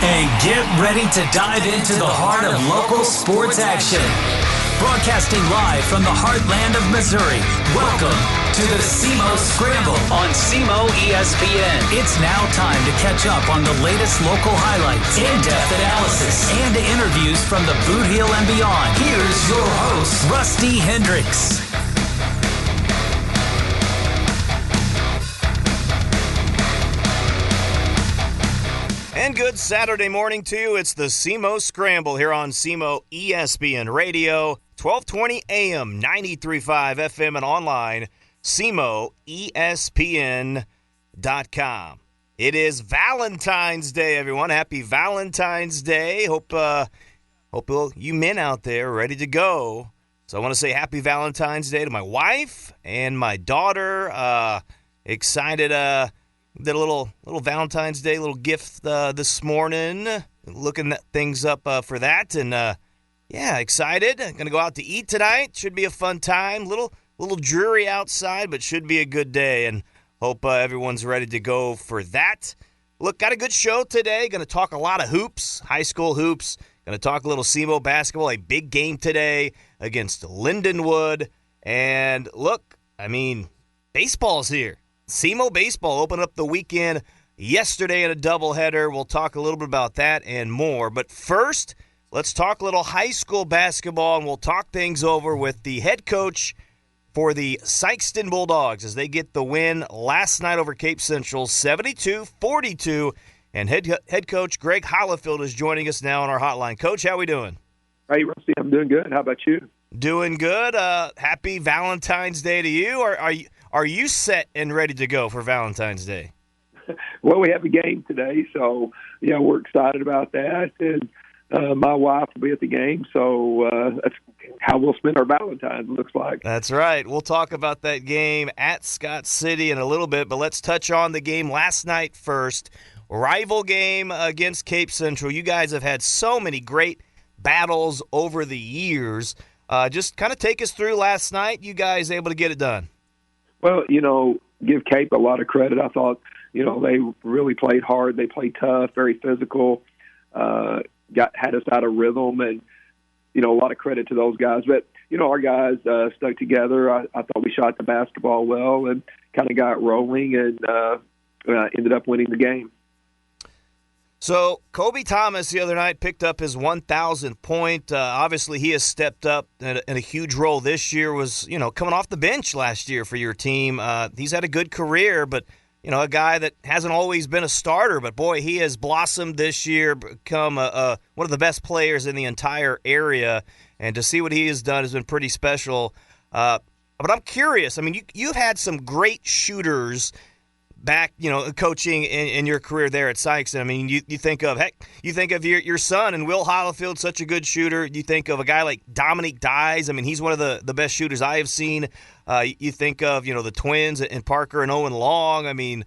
And get ready to dive into the heart of local sports action. Broadcasting live from the heartland of Missouri, welcome to the SEMO Scramble on SEMO ESPN. It's now time to catch up on the latest local highlights, in-depth analysis, and interviews from the Boot Heel and beyond. Here's your host, Rusty Hendricks. And good Saturday morning to you. It's the SEMO Scramble here on SEMO ESPN Radio, 1220 AM, 93.5 FM, and online, SEMOESPN.com. It is Valentine's Day, everyone. Happy Valentine's Day. Hope you men out there are ready to go. So I want to say happy Valentine's Day to my wife and my daughter. Excited. Did a little Valentine's Day, little gift this morning. Looking things up for that, and excited. Gonna go out to eat tonight. Should be a fun time. Little dreary outside, but should be a good day. And hope everyone's ready to go for that. Look, got a good show today. Gonna talk a lot of hoops, high school hoops. Gonna talk a little SEMO basketball. A big game today against Lindenwood. And look, I mean, baseball's here. SEMO Baseball opened up the weekend yesterday in a doubleheader. We'll talk a little bit about that and more. But first, let's talk a little high school basketball, and we'll talk things over with the head coach for the Sikeston Bulldogs as they get the win last night over Cape Central, 72-42. And head coach Gregg Holifield is joining us now on our hotline. Coach, how we doing? Hey, Rusty, I'm doing good. How about you? Doing good. Happy Valentine's Day to you. Are you set and ready to go for Valentine's Day? Well, we have a game today, so yeah, we're excited about that. And my wife will be at the game, so that's how we'll spend our Valentine's, looks like. That's right. We'll talk about that game at Scott City in a little bit, but let's touch on the game last night first. Rival game against Cape Central. You guys have had so many great battles over the years. Just kind of take us through last night. You guys able to get it done? Well, give Cape a lot of credit. I thought, they really played hard. They played tough, very physical, had us out of rhythm, and, a lot of credit to those guys. But, our guys stuck together. I thought we shot the basketball well and kind of got rolling and ended up winning the game. So, Kobe Thomas the other night picked up his 1,000th point. Obviously, he has stepped up in a huge role this year. Was, coming off the bench last year for your team. He's had a good career, but, a guy that hasn't always been a starter. But, boy, he has blossomed this year, become one of the best players in the entire area. And to see what he has done has been pretty special. But I'm curious. I mean, you've had some great shooters back, coaching in your career there at Sikeston. I mean, you think of your son and Will Holifield, such a good shooter. You think of a guy like Dominique Dyes. I mean, he's one of the best shooters I have seen. You think of, the twins and Parker and Owen Long. I mean,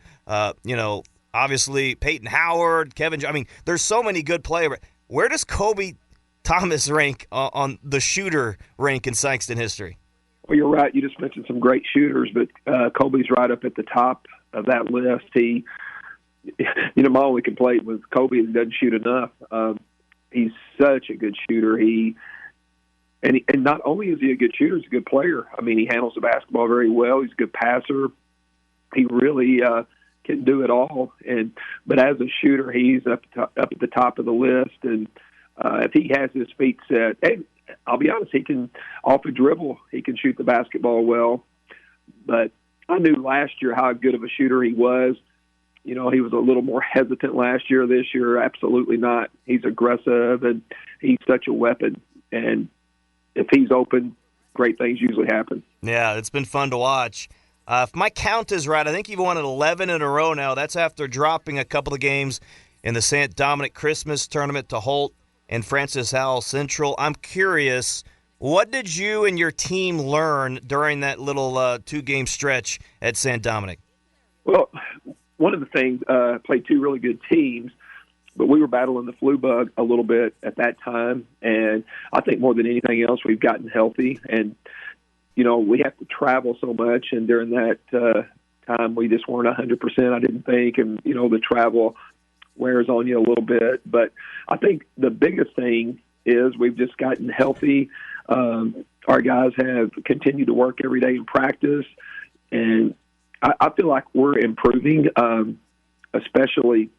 obviously Peyton Howard, Kevin. I mean, there's so many good players. Where does Kobe Thomas rank on the shooter rank in Sikeston history? Well, you're right. You just mentioned some great shooters, but Kobe's right up at the top of that list. He, my only complaint with Kobe is he doesn't shoot enough. He's such a good shooter. And not only is he a good shooter, he's a good player. I mean, he handles the basketball very well. He's a good passer. He really can do it all. But as a shooter, he's up at the top of the list. And if he has his feet set, hey, I'll be honest, he can off a dribble. He can shoot the basketball well. But I knew last year how good of a shooter he was. He was a little more hesitant last year. This year, absolutely not. He's aggressive, and he's such a weapon. And if he's open, great things usually happen. Yeah, it's been fun to watch. If my count is right, I think you've won 11 in a row now. That's after dropping a couple of games in the St. Dominic Christmas tournament to Holt and Francis Howell Central. I'm curious, what did you and your team learn during that little two-game stretch at St. Dominic? Well, one of the things, played two really good teams, but we were battling the flu bug a little bit at that time, and I think more than anything else, we've gotten healthy, and, we have to travel so much, and during that time, we just weren't 100%, I didn't think, and, the travel wears on you a little bit. But I think the biggest thing is we've just gotten healthy. Our guys have continued to work every day in practice, and I feel like we're improving, especially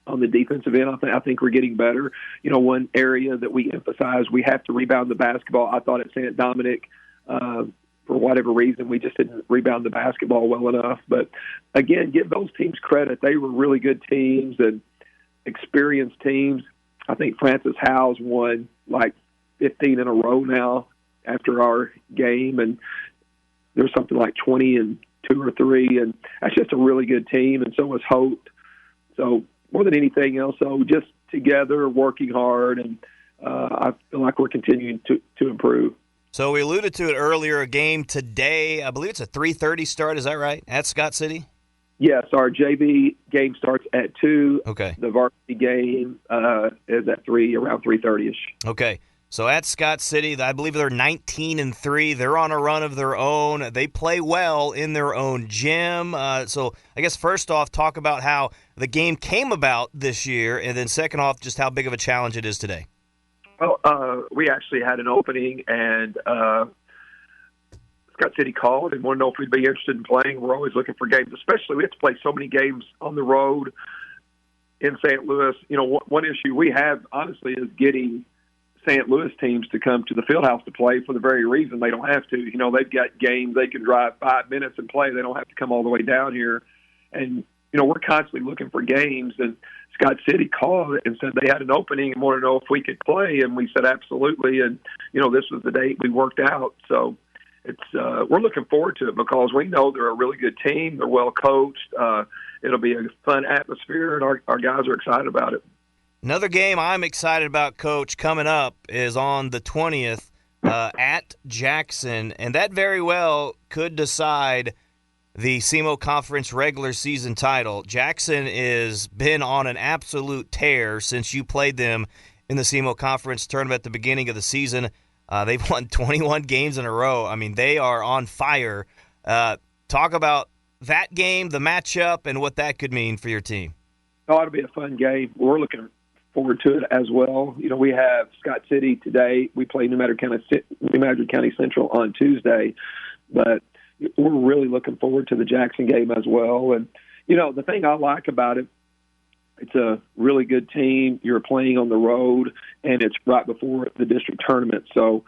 on the defensive end. I think we're getting better. You know, one area that we emphasize, we have to rebound the basketball. I thought at St. Dominic, for whatever reason, we just didn't rebound the basketball well enough. But, again, give those teams credit. They were really good teams and experienced teams. I think Francis Howes won like 15 in a row now after our game, and there's something like 20-2 or 3, and that's just a really good team, and so is Holt. So more than anything else, so just together, working hard, and I feel like we're continuing to improve. So we alluded to it earlier, a game today. I believe it's a 3:30 start. Is that right, at Scott City? Yes, our JV game starts at 2. Okay. The varsity game is at 3, around 3:30ish. Okay. So at Scott City, I believe they're 19-3. They're on a run of their own. They play well in their own gym. So I guess first off, talk about how the game came about this year, and then second off, just how big of a challenge it is today. Well, we actually had an opening, and Scott City called and wanted to know if we'd be interested in playing. We're always looking for games, especially we have to play so many games on the road in St. Louis. You know, one issue we have, honestly, is getting St. Louis teams to come to the Fieldhouse to play for the very reason they don't have to. You know, they've got games they can drive 5 minutes and play. They don't have to come all the way down here. And, you know, we're constantly looking for games. And Scott City called and said they had an opening and wanted to know if we could play. And we said absolutely. And, you know, this was the date we worked out. So it's we're looking forward to it because we know they're a really good team. They're well coached. It'll be a fun atmosphere, and our guys are excited about it. Another game I'm excited about, Coach, coming up is on the 20th at Jackson, and that very well could decide the SEMO Conference regular season title. Jackson has been on an absolute tear since you played them in the SEMO Conference tournament at the beginning of the season. They've won 21 games in a row. I mean, they are on fire. Talk about that game, the matchup, and what that could mean for your team. Oh, it'll be a fun game. We're looking forward to it as well. You know, we have Scott City today. We play New Madrid County Central on Tuesday, but we're really looking forward to the Jackson game as well. And, you know, the thing I like about it, it's a really good team. You're playing on the road, and it's right before the district tournament. So,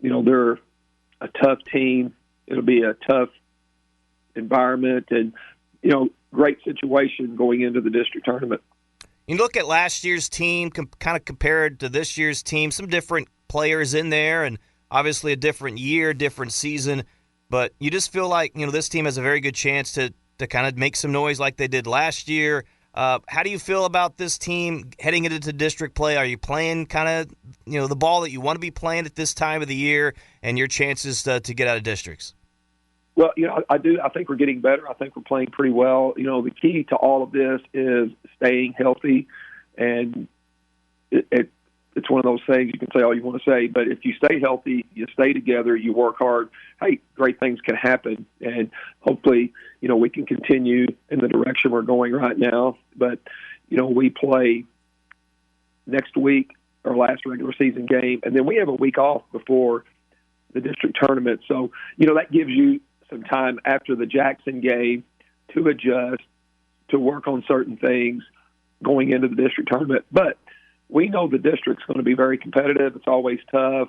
you know, they're a tough team. It'll be a tough environment and, you know, great situation going into the district tournament. You look at last year's team, kind of compared to this year's team, some different players in there, and obviously a different year, different season. But you just feel like, you know, this team has a very good chance to kind of make some noise like they did last year. How do you feel about this team heading into district play? Are you playing kind of, you know, the ball that you want to be playing at this time of the year and your chances to get out of districts? Well, you know, I do. I think we're getting better. I think we're playing pretty well. You know, the key to all of this is staying healthy, and it's one of those things you can say all you want to say, but if you stay healthy, you stay together, you work hard, hey, great things can happen, and hopefully, you know, we can continue in the direction we're going right now. But, you know, we play next week, our last regular season game, and then we have a week off before the district tournament. So, you know, that gives you some time after the Jackson game to adjust, to work on certain things going into the district tournament. But we know the district's going to be very competitive. It's always tough.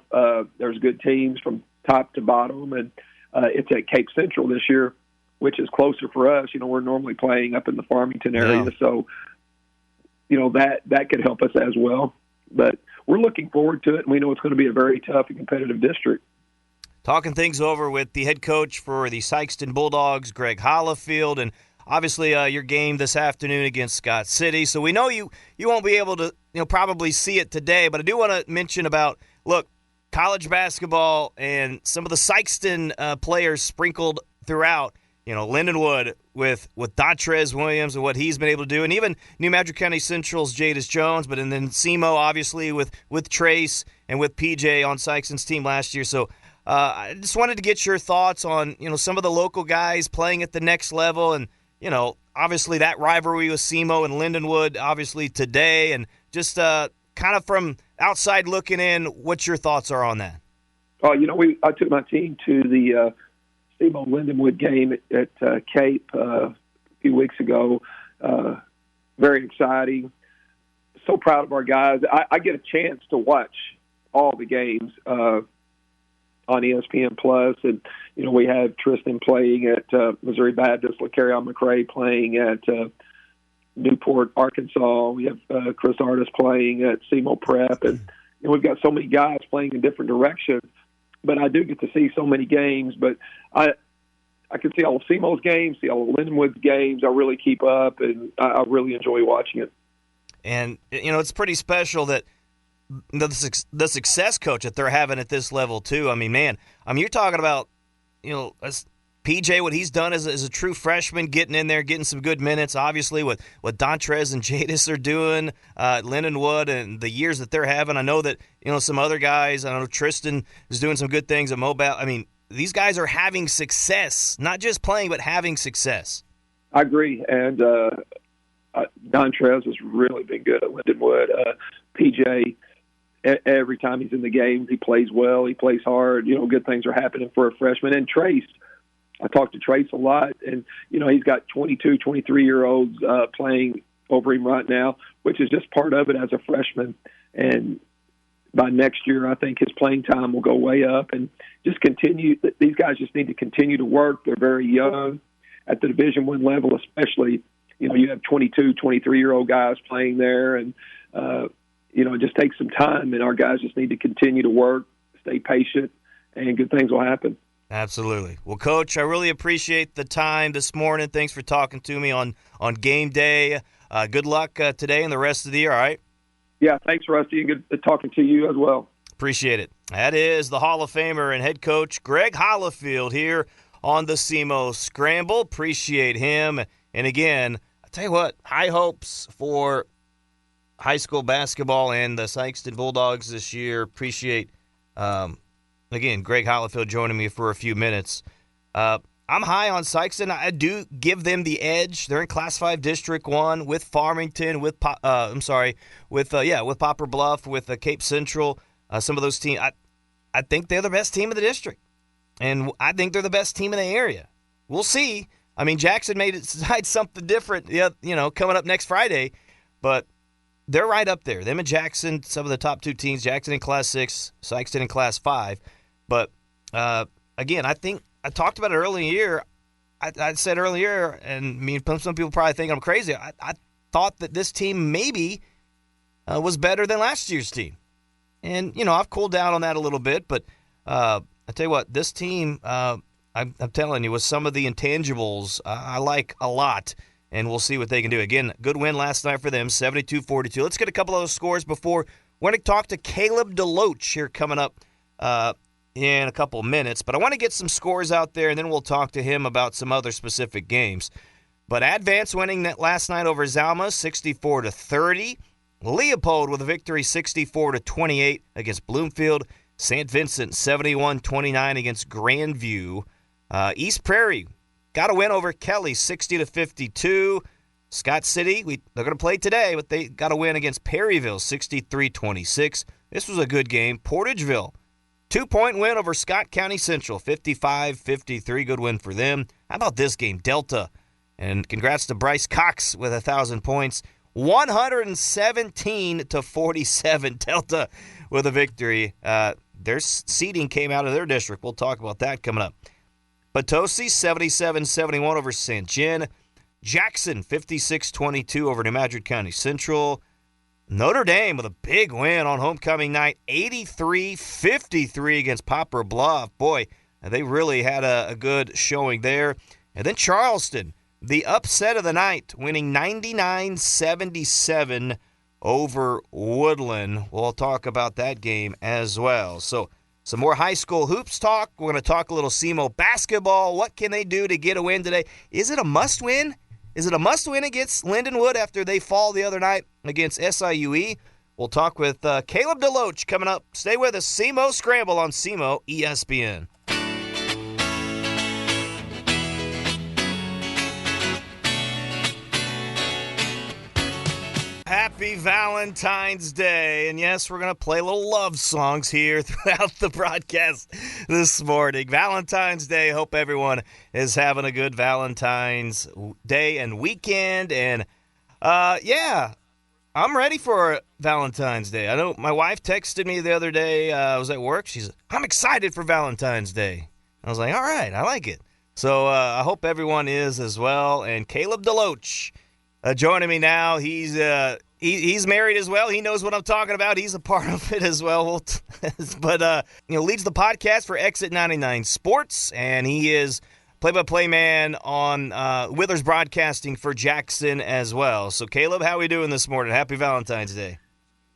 There's good teams from top to bottom, and it's at Cape Central this year, which is closer for us. You know, we're normally playing up in the Farmington area, so, you know, that could help us as well. But we're looking forward to it, and we know it's going to be a very tough and competitive district. Talking things over with the head coach for the Sikeston Bulldogs, Gregg Holifield, and obviously your game this afternoon against Scott City. So we know you won't be able to, you know, probably see it today, but I do want to mention about, look, college basketball and some of the Sikeston players sprinkled throughout. You know, Lindenwood with Datrez Williams and what he's been able to do, and even New Madrid County Central's Jadis Jones, but and then SEMO obviously with Trace and with PJ on Sikeston's team last year. So I just wanted to get your thoughts on, you know, some of the local guys playing at the next level, and, you know, obviously that rivalry with SEMO and Lindenwood, obviously today, and just kind of from outside looking in, what your thoughts are on that? Oh, I took my team to the SEMO Lindenwood game at Cape a few weeks ago. Very exciting. So proud of our guys. I get a chance to watch all the games on ESPN Plus, and we have Tristan playing at Missouri Baptist, LaCarrion McRae playing at Newport, Arkansas. We have Chris Artis playing at SEMO Prep, and we've got so many guys playing in different directions. But I do get to see so many games. But I can see all of SEMO's games, see all of Lindenwood's games. I really keep up, and I really enjoy watching it. And it's pretty special that the success coach that they're having at this level too. I mean, man, you're talking about, PJ, what he's done as a true freshman, getting in there, getting some good minutes. Obviously, what Dontrez and Jadis are doing, Lindenwood, and the years that they're having. I know that some other guys. I know Tristan is doing some good things at Mobile. I mean, these guys are having success, not just playing, but having success. I agree, and Dontrez has really been good at Lindenwood. PJ, every time he's in the games, he plays well. He plays hard. Good things are happening for a freshman. And Trace, I talk to Trace a lot, and, he's got 22, 23-year-olds playing over him right now, which is just part of it as a freshman. And by next year, I think his playing time will go way up and just continue. These guys just need to continue to work. They're very young at the Division I level, especially. You have 22, 23-year-old guys playing there, and, it just takes some time, and our guys just need to continue to work, stay patient, and good things will happen. Absolutely. Well, Coach, I really appreciate the time this morning. Thanks for talking to me on game day. Good luck today and the rest of the year, all right? Yeah, thanks, Rusty, and good talking to you as well. Appreciate it. That is the Hall of Famer and head coach Gregg Holifield here on the SEMO Scramble. Appreciate him. And again, I'll tell you what, high hopes for high school basketball and the Sikeston Bulldogs this year. Appreciate, again, Gregg Holifield joining me for a few minutes. I'm high on Sikeston. I do give them the edge. They're in Class 5 District 1 with Farmington, with Poplar Bluff, with Cape Central. Some of those teams, I think they're the best team in the district. And I think they're the best team in the area. We'll see. I mean, Jackson may decide something different, coming up next Friday. But they're right up there. Them and Jackson, some of the top two teams, Jackson in Class 6, Sikeston in Class 5. But, again, I think I talked about it earlier in the year. I said earlier, and some people probably think I'm crazy. I thought that this team maybe was better than last year's team. And, I've cooled down on that a little bit. But I tell you what, this team, I'm telling you, with some of the intangibles, I like a lot. And we'll see what they can do. Again, good win last night for them, 72-42. Let's get a couple of those scores before we're going to talk to Caleb DeLoach here coming up in a couple of minutes. But I want to get some scores out there, and then we'll talk to him about some other specific games. But Advance winning that last night over Zalma, 64-30. Leopold with a victory, 64-28 against Bloomfield. St. Vincent, 71-29 against Grandview. East Prairie got a win over Kelly, 60-52. Scott City, they're going to play today, but they got a win against Perryville, 63-26. This was a good game. Portageville, 2-point win over Scott County Central, 55-53. Good win for them. How about this game? Delta, and congrats to Bryce Cox with 1,000 points. 117-47. Delta with a victory. Their seeding came out of their district. We'll talk about that coming up. Potosi, 77-71 over St. John. Jackson, 56-22 over New Madrid County Central. Notre Dame with a big win on homecoming night, 83-53 against Poplar Bluff. Boy, they really had a good showing there. And then Charleston, the upset of the night, winning 99-77 over Woodland. We'll talk about that game as well. So, some more high school hoops talk. We're going to talk a little SEMO basketball. What can they do to get a win today? Is it a must-win? Is it a must-win against Lindenwood after they fall the other night against SIUE? We'll talk with Caleb DeLoach coming up. Stay with us. SEMO Scramble on SEMO ESPN. Happy Valentine's Day. And yes, we're going to play little love songs here throughout the broadcast this morning. Valentine's Day. Hope everyone is having a good Valentine's Day and weekend. And, yeah, I'm ready for Valentine's Day. I know my wife texted me the other day. I was at work. She's I'm excited for Valentine's Day. I was like, all right, I like it. So I hope everyone is as well. And Caleb DeLoach joining me now. He's married as well. He knows what I'm talking about. He's a part of it as well. But leads the podcast for Exit 99 Sports, and he is play-by-play man on Withers Broadcasting for Jackson as well. So, Caleb, how are we doing this morning? Happy Valentine's Day.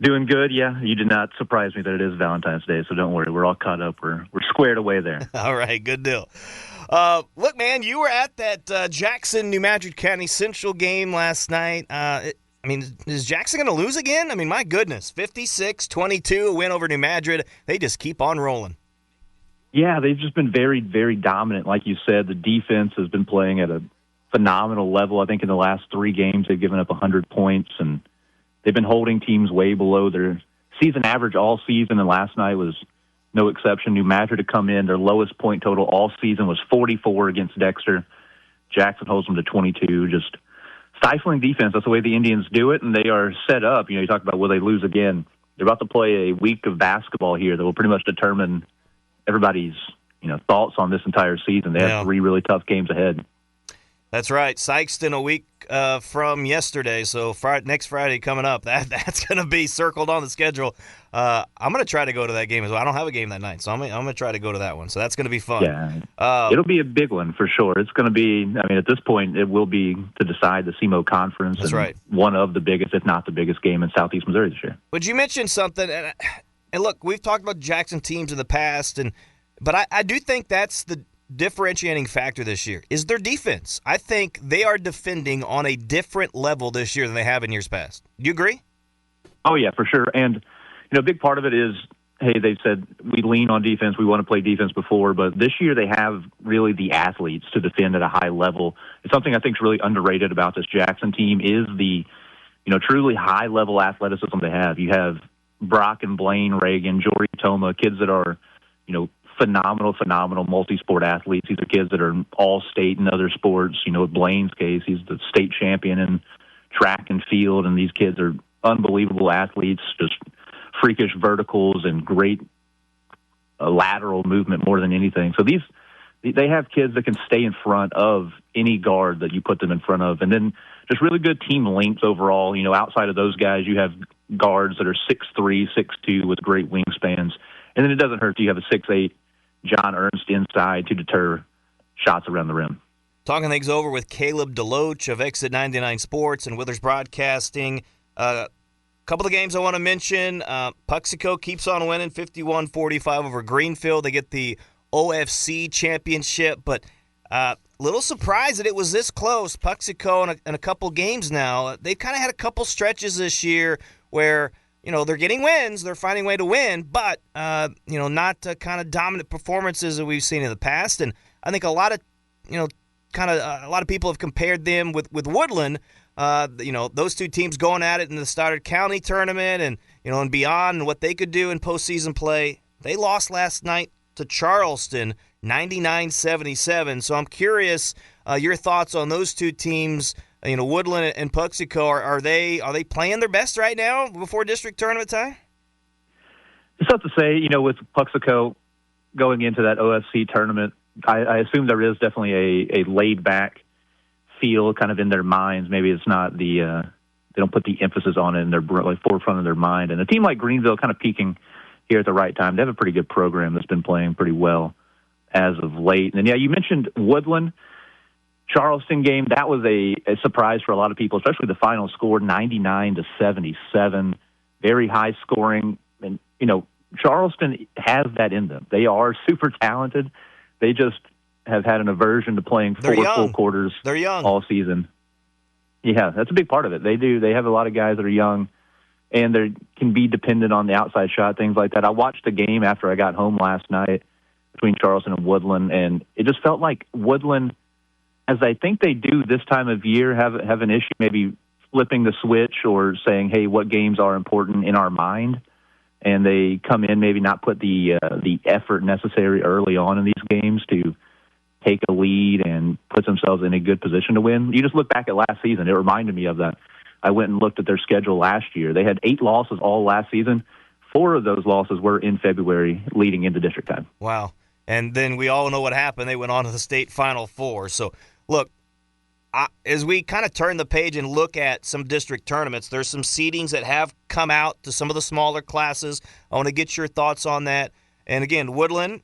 Doing good, yeah. You did not surprise me that it is Valentine's Day, so don't worry. We're all caught up. We're squared away there. All right, good deal. Look, man, you were at that Jackson, New Madrid County Central game last night. Is Jackson going to lose again? I mean, my goodness, 56-22, a win over New Madrid. They just keep on rolling. Yeah, they've just been very, very dominant. Like you said, the defense has been playing at a phenomenal level. I think in the last 3 games they've given up 100 points, and they've been holding teams way below their season average all season, and last night was no exception. New Madrid to come in. Their lowest point total all season was 44 against Dexter. Jackson holds them to 22. Just stifling defense. That's the way the Indians do it, and they are set up. You talk about will they lose again. They're about to play a week of basketball here that will pretty much determine everybody's thoughts on this entire season. They have 3 really tough games ahead. That's right. Sikeston a week from yesterday, so next Friday coming up. That's going to be circled on the schedule. I'm going to try to go to that game as well. I don't have a game that night, so I'm going to try to go to that one. So that's going to be fun. Yeah, it'll be a big one for sure. It's going to be, at this point, it will be to decide the SEMO Conference. That's right. One of the biggest, if not the biggest game in Southeast Missouri this year. But you mentioned something, and look, we've talked about Jackson teams in the past, but I do think that's the differentiating factor this year is their defense. I think they are defending on a different level this year than they have in years past. Do you agree? Oh, yeah, for sure. And, a big part of it is, hey, they said we lean on defense. We want to play defense before, but this year they have really the athletes to defend at a high level. It's something I think is really underrated about this Jackson team is the, truly high-level athleticism they have. You have Brock and Blaine Reagan, Jory Toma, kids that are, phenomenal multi-sport athletes. These are kids that are all-state in other sports. In Blaine's case, he's the state champion in track and field, and these kids are unbelievable athletes, just freakish verticals and great lateral movement more than anything. So they have kids that can stay in front of any guard that you put them in front of, and then just really good team length overall. Outside of those guys, you have guards that are 6'3", 6'2", with great wingspans. And then it doesn't hurt you have a 6'8" John Ernst inside to deter shots around the rim. Talking things over with Caleb DeLoach of Exit 99 Sports and Withers Broadcasting. A couple of games I want to mention. Puxico keeps on winning 51-45 over Greenfield. They get the OFC championship, but little surprised that it was this close. Puxico in a couple games now. They've kind of had a couple stretches this year where they're getting wins, they're finding a way to win, but, not kind of dominant performances that we've seen in the past. And I think a lot of people have compared them with Woodland. Those two teams going at it in the Stoddard County tournament and beyond, and what they could do in postseason play. They lost last night to Charleston, 99-77. So I'm curious your thoughts on those two teams. Woodland and Puxico, are they playing their best right now before district tournament time? It's tough to say. With Puxico going into that OFC tournament, I assume there is definitely a laid-back feel kind of in their minds. Maybe it's not they don't put the emphasis on it in their forefront of their mind. And a team like Greenville kind of peaking here at the right time. They have a pretty good program that's been playing pretty well as of late. And, you mentioned Woodland. Charleston game, that was a surprise for a lot of people, especially the final score, 99-77, very high scoring. And, Charleston has that in them. They are super talented. They just have had an aversion to playing four full quarters all season. Yeah, that's a big part of it. They do. They have a lot of guys that are young, and they can be dependent on the outside shot, things like that. I watched the game after I got home last night between Charleston and Woodland, and it just felt like Woodland, as I think they do this time of year, have an issue maybe flipping the switch or saying, hey, what games are important in our mind, and they come in, maybe not put the effort necessary early on in these games to take a lead and put themselves in a good position to win. You just look back at last season. It reminded me of that. I went and looked at their schedule last year. They had 8 losses all last season. 4 of those losses were in February leading into district time. Wow. And then we all know what happened. They went on to the state Final Four. So, look, as we kind of turn the page and look at some district tournaments, there's some seedings that have come out to some of the smaller classes. I want to get your thoughts on that. And, again, Woodland,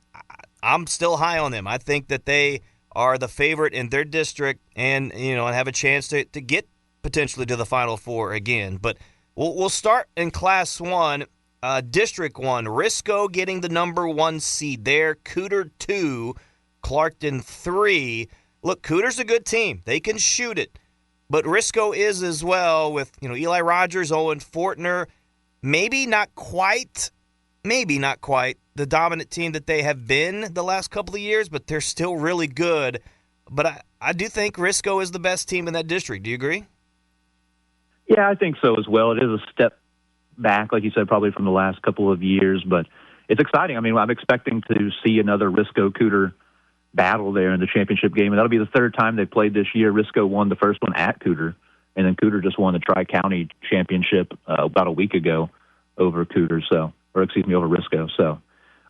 I'm still high on them. I think that they are the favorite in their district and, have a chance to get potentially to the Final Four again. But we'll start in Class 1. District 1, Risco getting the number 1 seed there. Cooter 2, Clarkton 3. Look, Cooter's a good team. They can shoot it. But Risco is as well with, Eli Rogers, Owen Fortner. Maybe not quite the dominant team that they have been the last couple of years, but they're still really good. But I do think Risco is the best team in that district. Do you agree? Yeah, I think so as well. It is a step back, like you said, probably from the last couple of years, but it's exciting. I mean, I'm expecting to see another Risco-Cooter battle there in the championship game, and that'll be the 3rd time they played this year. Risco won the first one at Cooter, and then Cooter just won the Tri-County championship about a week ago over over Risco. So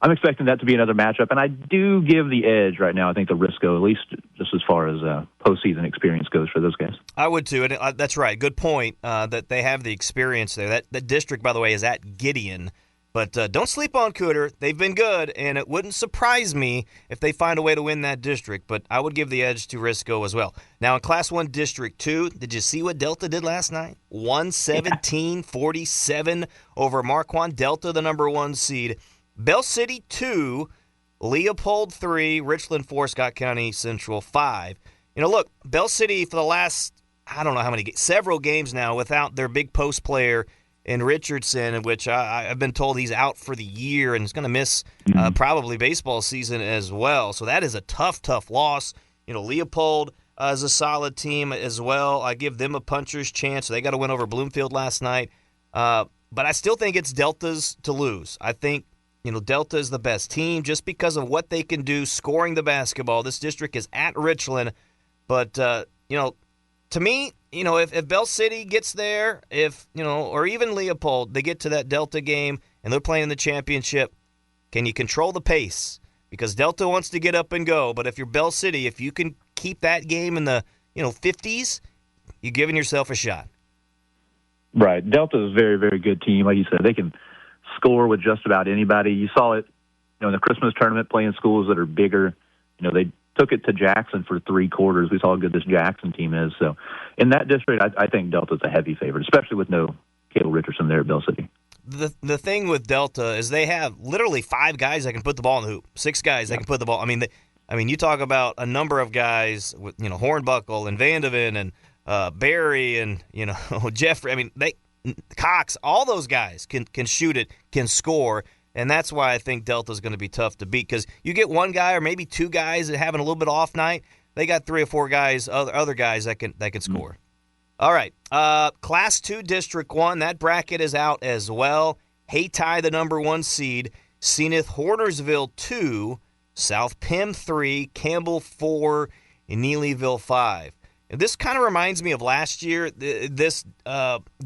I'm expecting that to be another matchup, and I do give the edge right now, I think, to Risco, at least just as far as postseason experience goes for those guys. I would, too, and that's right. Good point that they have the experience there. That district, by the way, is at Gideon. But don't sleep on Cooter. They've been good, and it wouldn't surprise me if they find a way to win that district. But I would give the edge to Risco as well. Now, in Class 1 District 2, did you see what Delta did last night? 117-47 over Marquand. Delta, the number 1 seed. Bell City 2, Leopold 3, Richland 4, Scott County Central 5. Look, Bell City for the last, I don't know how many, several games now without their big post player in Richardson, in which I've been told he's out for the year and is going to miss probably baseball season as well. So that is a tough loss. Leopold is a solid team as well. I give them a puncher's chance. They got to win over Bloomfield last night. But I still think it's Delta's to lose. I think Delta is the best team just because of what they can do scoring the basketball. This district is at Richland. But, to me, if Bell City gets there, or even Leopold, they get to that Delta game and they're playing in the championship, can you control the pace? Because Delta wants to get up and go. But if you're Bell City, if you can keep that game in the, 50s, you're giving yourself a shot. Right. Delta is a very, very good team. Like you said, they can score with just about anybody. You saw it, in the Christmas tournament playing schools that are bigger. They took it to Jackson for 3 quarters. We saw how good this Jackson team is. So in that district, I think Delta's a heavy favorite, especially with no Caleb Richardson there at Bell City. The thing with Delta is they have literally 5 guys that can put the ball in the hoop, 6 guys that can put the ball. I mean, you talk about a number of guys with Hornbuckle and Vandeven and Barry and Jeffrey. I mean, Cox, all those guys can shoot it, can score. And that's why I think Delta's going to be tough to beat, because you get one guy or maybe 2 guys that having a little bit off night. They got 3 or 4 guys, other guys that can score. All right, Class 2 District 1, that bracket is out as well. Hayti, the number 1 seed. Zenith Hornersville 2, South Pim 3, Campbell 4, and Neelyville 5. And this kind of reminds me of last year, this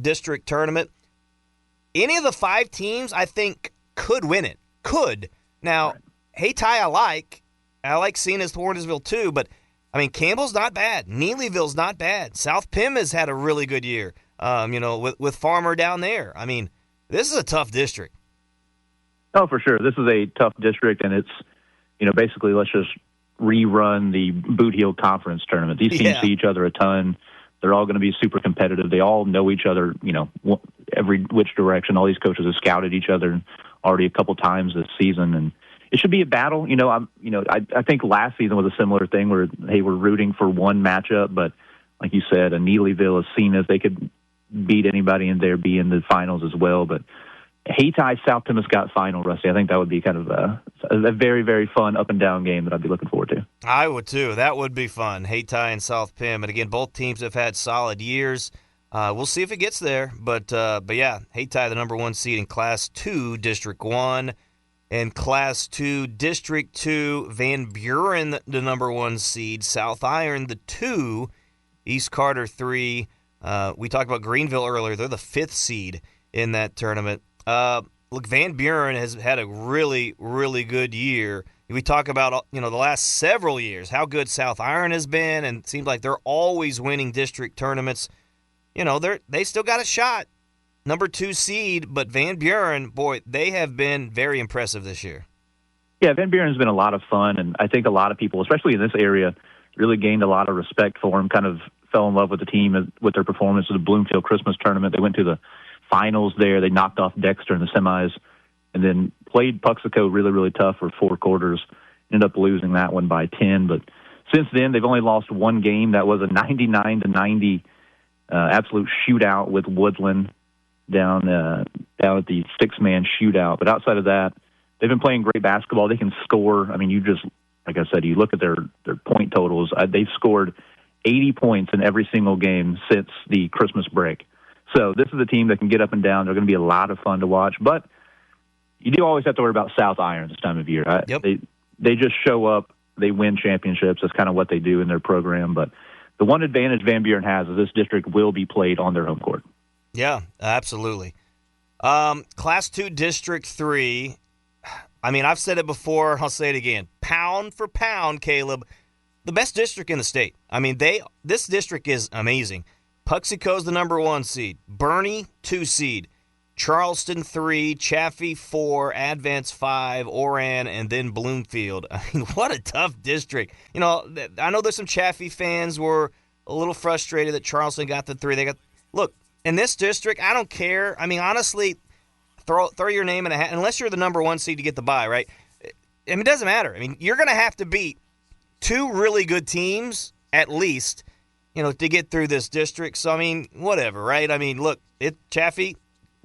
district tournament. Any of the 5 teams, I think, could win it. Could. Now, Hayti I like Zenith Hornersville too, but Campbell's not bad. Neelyville's not bad. South Pim has had a really good year. With Farmer down there. This is a tough district. Oh, for sure. This is a tough district, and it's, basically let's just rerun the Boot Heel Conference tournament. These teams see each other a ton. They're all going to be super competitive. They all know each other, every which direction. All these coaches have scouted each other already a couple times this season, and it should be a battle. I think last season was a similar thing where, hey, we're rooting for one matchup, but like you said, a Neelyville is seen as they could beat anybody in there, be in the finals as well. But Hayti South Pim Scott final, Rusty, I think that would be kind of a very, very fun up and down game that I'd be looking forward to. I would too. That would be fun. Hayti and South Pim, and again, both teams have had solid years. We'll see if it gets there, but yeah, Hayti, the number 1 seed in Class 2, District 1. In Class 2, District 2, Van Buren, the number 1 seed. South Iron, the 2. East Carter, 3. We talked about Greenville earlier. They're the 5th seed in that tournament. Look, Van Buren has had a really, really good year. We talk about, the last several years, how good South Iron has been, and it seems like they're always winning district tournaments. They still got a shot. Number 2 seed, but Van Buren, boy, they have been very impressive this year. Yeah, Van Buren's been a lot of fun, and I think a lot of people, especially in this area, really gained a lot of respect for him, kind of fell in love with the team, with their performance at the Bloomfield Christmas tournament. They went to the finals there. They knocked off Dexter in the semis, and then played Puxico really, really tough for 4 quarters. Ended up losing that one by 10, but since then they've only lost 1 game. That was a 99-90 absolute shootout with Woodland down at the 6-man shootout. But outside of that, they've been playing great basketball. They can score. I mean, like I said, you look at their point totals. They've scored 80 points in every single game since the Christmas break. So this is a team that can get up and down. They're going to be a lot of fun to watch. But you do always have to worry about South Iron this time of year. Yep. They just show up. They win championships. That's kind of what they do in their program. But the one advantage Van Buren has is this district will be played on their home court. Yeah, absolutely. Class 2, District 3. I mean, I've said it before. I'll say it again. Pound for pound, Caleb, the best district in the state. I mean, this district is amazing. Puxico's the number 1 seed. Bernie, 2 seed. Charleston, 3. Chaffee, 4. Advance, 5. Oran, and then Bloomfield. I mean, what a tough district. I know there's some Chaffee fans were a little frustrated that Charleston got the 3. Look, in this district, I don't care. I mean, honestly, throw your name in a hat, unless you're the number 1 seed to get the bye, right? I mean, it doesn't matter. I mean, you're going to have to beat 2 really good teams, at least, to get through this district. So, I mean, whatever, right? I mean, look, Chaffee,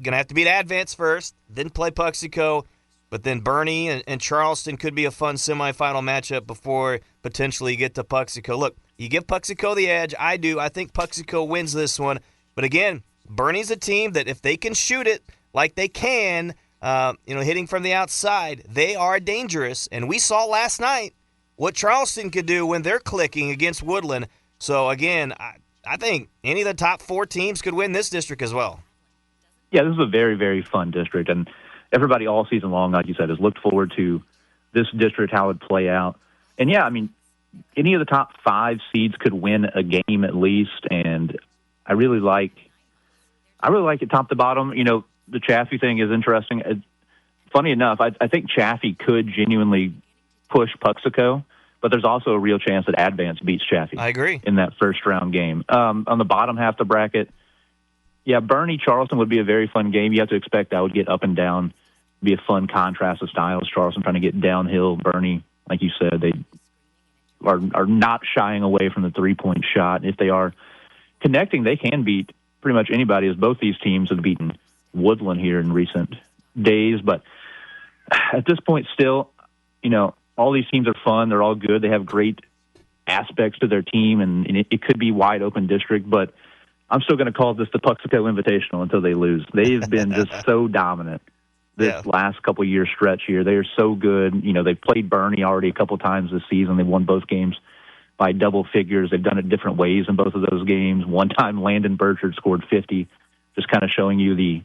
going to have to beat Advance first, then play Puxico, but then Bernie and Charleston could be a fun semifinal matchup before potentially you get to Puxico. Look, you give Puxico the edge. I do. I think Puxico wins this one. But again, Bernie's a team that if they can shoot it like they can, hitting from the outside, they are dangerous. And we saw last night what Charleston could do when they're clicking against Woodland. So, again, I think any of the top 4 teams could win this district as well. Yeah, this is a very, very fun district. And everybody all season long, like you said, has looked forward to this district, how it would play out. And, yeah, I mean, any of the top 5 seeds could win a game at least. And I really like it top to bottom. The Chaffee thing is interesting. Funny enough, I think Chaffee could genuinely push Puxico, but there's also a real chance that Advance beats Chaffee. I agree. In that first-round game. On the bottom half of the bracket, yeah, Bernie-Charleston would be a very fun game. You have to expect that would get up and down, be a fun contrast of styles. Charleston trying to get downhill. Bernie, like you said, they are not shying away from the three-point shot. If they are connecting, they can beat pretty much anybody, as both these teams have beaten Woodland here in recent days. But at this point still, all these teams are fun. They're all good. They have great aspects to their team, and it could be wide-open district. But I'm still going to call this the Puxico Invitational until they lose. They've been just so dominant this last couple year stretch here. They are so good. They've played Bernie already a couple times this season. They won both games by double figures. They've done it different ways in both of those games. One time, Landon Burchard scored 50, just kind of showing you the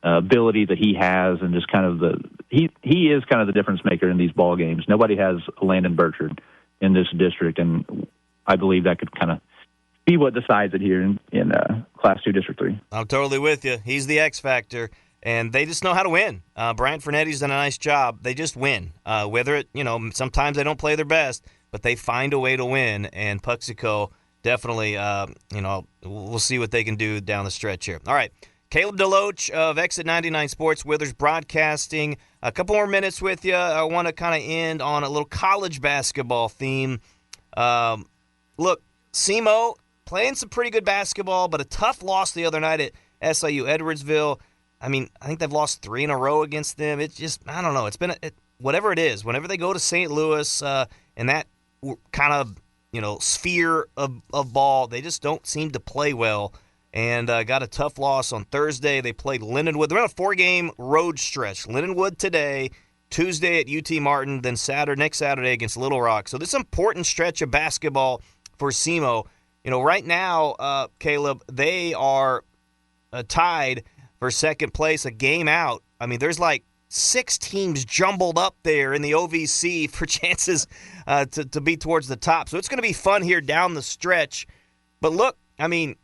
ability that he has, and just kind of he is kind of the difference maker in these ball games. Nobody has Landon Burchard in this district, and I believe that could kind of be what decides it here in Class 2, District 3. I'm totally with you. He's the X factor, and they just know how to win. Brian Fernetti's done a nice job. They just win. Whether it, sometimes they don't play their best, but they find a way to win, and Puxico definitely, we'll see what they can do down the stretch here. All right. Caleb DeLoach of Exit 99 Sports, Withers Broadcasting. A couple more minutes with you. I want to kind of end on a little college basketball theme. Look, SEMO playing some pretty good basketball, but a tough loss the other night at SIU Edwardsville. I mean, I think they've lost 3 in a row against them. It's just, I don't know. It's been, whatever it is, whenever they go to St. Louis and that kind of, sphere of ball, they just don't seem to play well. and got a tough loss on Thursday. They played Lindenwood. They're on a 4-game road stretch. Lindenwood today, Tuesday at UT Martin, then next Saturday against Little Rock. So this is an important stretch of basketball for SEMO. Right now, Caleb, they are tied for second place, a game out. I mean, there's like 6 teams jumbled up there in the OVC for chances to be towards the top. So it's going to be fun here down the stretch. But look, I mean,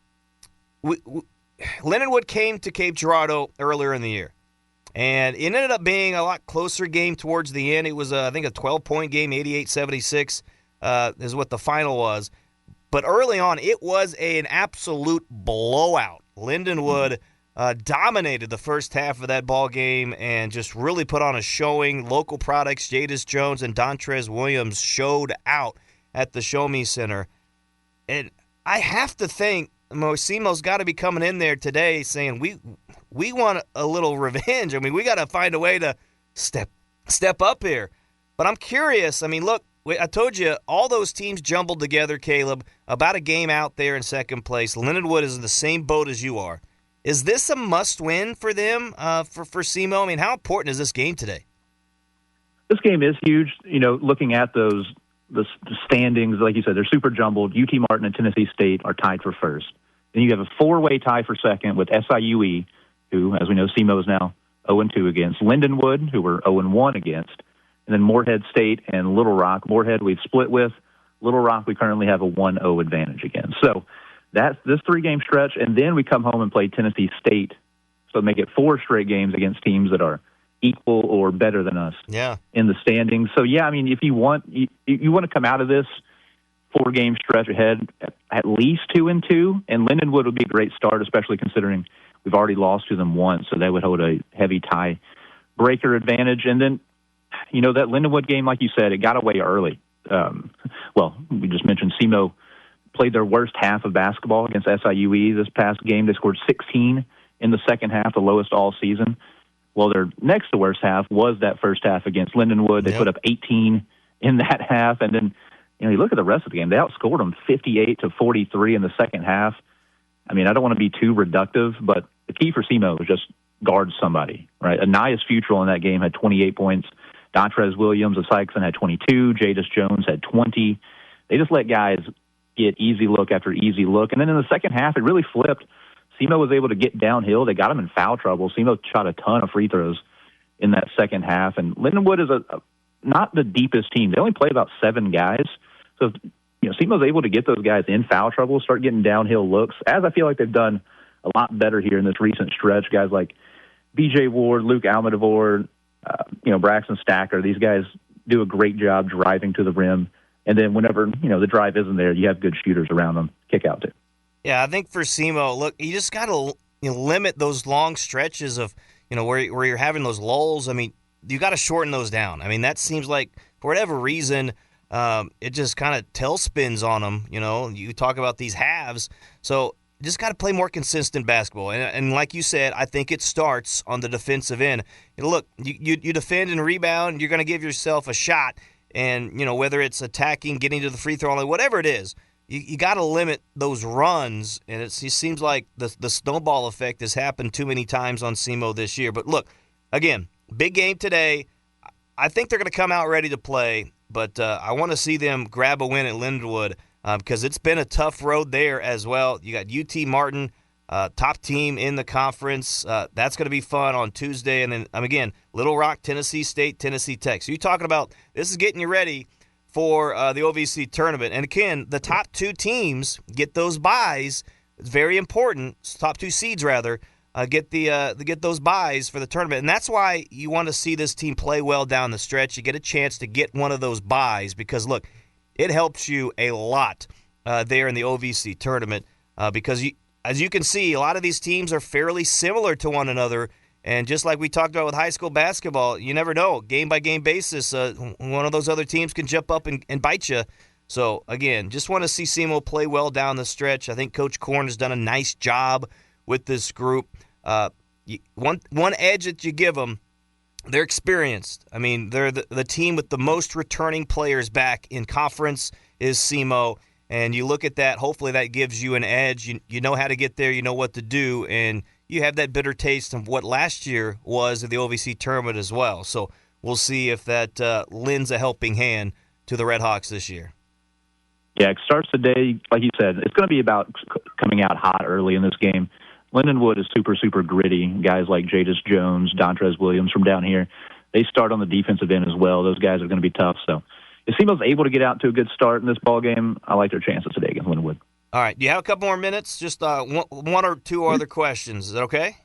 Lindenwood came to Cape Girardeau earlier in the year, and it ended up being a lot closer game towards the end. It was, I think, a 12-point game, 88-76 is what the final was. But early on, it was an absolute blowout. Lindenwood dominated the first half of that ball game and just really put on a showing. Local products, Jadis Jones and Dontrez Williams showed out at the Show Me Center. And I have to think SEMO's got to be coming in there today saying we want a little revenge. I mean, we got to find a way to step up here. But I'm curious. I mean, look, I told you all those teams jumbled together, Caleb, about a game out there in second place. Lindenwood is in the same boat as you are. Is this a must-win for them, for SEMO? I mean, how important is this game today? This game is huge. Looking at the standings, like you said, they're super jumbled. UT Martin and Tennessee State are tied for first. Then you have a 4-way tie for second with SIUE, who, as we know, SEMO is now 0-2 against. Lindenwood, who we're 0-1 against. And then Morehead State and Little Rock. Morehead we've split with. Little Rock we currently have a 1-0 advantage against. So that's this 3-game stretch, and then we come home and play Tennessee State. So make it 4 straight games against teams that are equal or better than us in the standings. So, I mean, if you want to come out of this 4-game stretch ahead at least 2-2, and Lindenwood would be a great start, especially considering we've already lost to them once, so they would hold a heavy tie breaker advantage. And then, that Lindenwood game, like you said, it got away early. We just mentioned SEMO played their worst half of basketball against SIUE this past game. They scored 16 in the second half, the lowest all season. Well, their next to worst half was that first half against Lindenwood. They put up 18 in that half. And then, you look at the rest of the game. They outscored them 58-43 in the second half. I mean, I don't want to be too reductive, but the key for SEMO was just guard somebody, right? Anias Futrell in that game had 28 points. Dontrez Williams of Sikeston had 22. Jadis Jones had 20. They just let guys get easy look after easy look. And then in the second half, it really flipped. SEMO was able to get downhill. They got them in foul trouble. SEMO shot a ton of free throws in that second half. And Lindenwood is not the deepest team. They only play about 7 guys. So, SEMO's able to get those guys in foul trouble, start getting downhill looks, as I feel like they've done a lot better here in this recent stretch. Guys like B.J. Ward, Luke Almadavor, Braxton Stacker, these guys do a great job driving to the rim. And then whenever, the drive isn't there, you have good shooters around them, kick out to. Yeah, I think for SEMO, look, you just got to limit those long stretches of, where you're having those lulls. I mean, you got to shorten those down. I mean, that seems like, for whatever reason, it just kind of tailspins on them. You talk about these halves. So just got to play more consistent basketball. And like you said, I think it starts on the defensive end. Look, you defend and rebound, you're going to give yourself a shot. And, whether it's attacking, getting to the free throw line, whatever it is, you got to limit those runs. And it seems like the snowball effect has happened too many times on SEMO this year. But look, again, big game today. I think they're going to come out ready to play. But I want to see them grab a win at Lindenwood because it's been a tough road there as well. You got UT Martin, top team in the conference. That's going to be fun on Tuesday. And then, again, Little Rock, Tennessee State, Tennessee Tech. So you're talking about this is getting you ready for the OVC tournament. And, again, the top 2 teams get those byes. It's very important. Top 2 seeds, rather, get those byes for the tournament. And that's why you want to see this team play well down the stretch. You get a chance to get one of those byes because, look, it helps you a lot there in the OVC tournament because as you can see, a lot of these teams are fairly similar to one another. And just like we talked about with high school basketball, you never know. Game-by-game basis, one of those other teams can jump up and bite you. So, again, just want to see SEMO play well down the stretch. I think Coach Korn has done a nice job with this group. One edge that you give them, they're experienced. I mean, they're the team with the most returning players back in conference is SEMO. And you look at that, hopefully that gives you an edge. You know how to get there, you know what to do, and you have that bitter taste of what last year was in the OVC tournament as well. So we'll see if that lends a helping hand to the Red Hawks this year. Yeah, it starts today, like you said. It's going to be about coming out hot early in this game. Lindenwood is super, super gritty. Guys like Jadis Jones, Dontrez Williams from down here, they start on the defensive end as well. Those guys are going to be tough. So if SEMO's able to get out to a good start in this ball game, I like their chances today against Lindenwood. All right, do you have a couple more minutes? Just one or two other questions. Is that okay?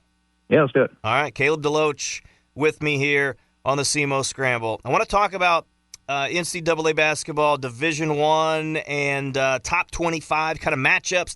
Yeah, let's do it. All right, Caleb DeLoach with me here on the SEMO Scramble. I want to talk about NCAA basketball, Division I, and top 25 kind of matchups,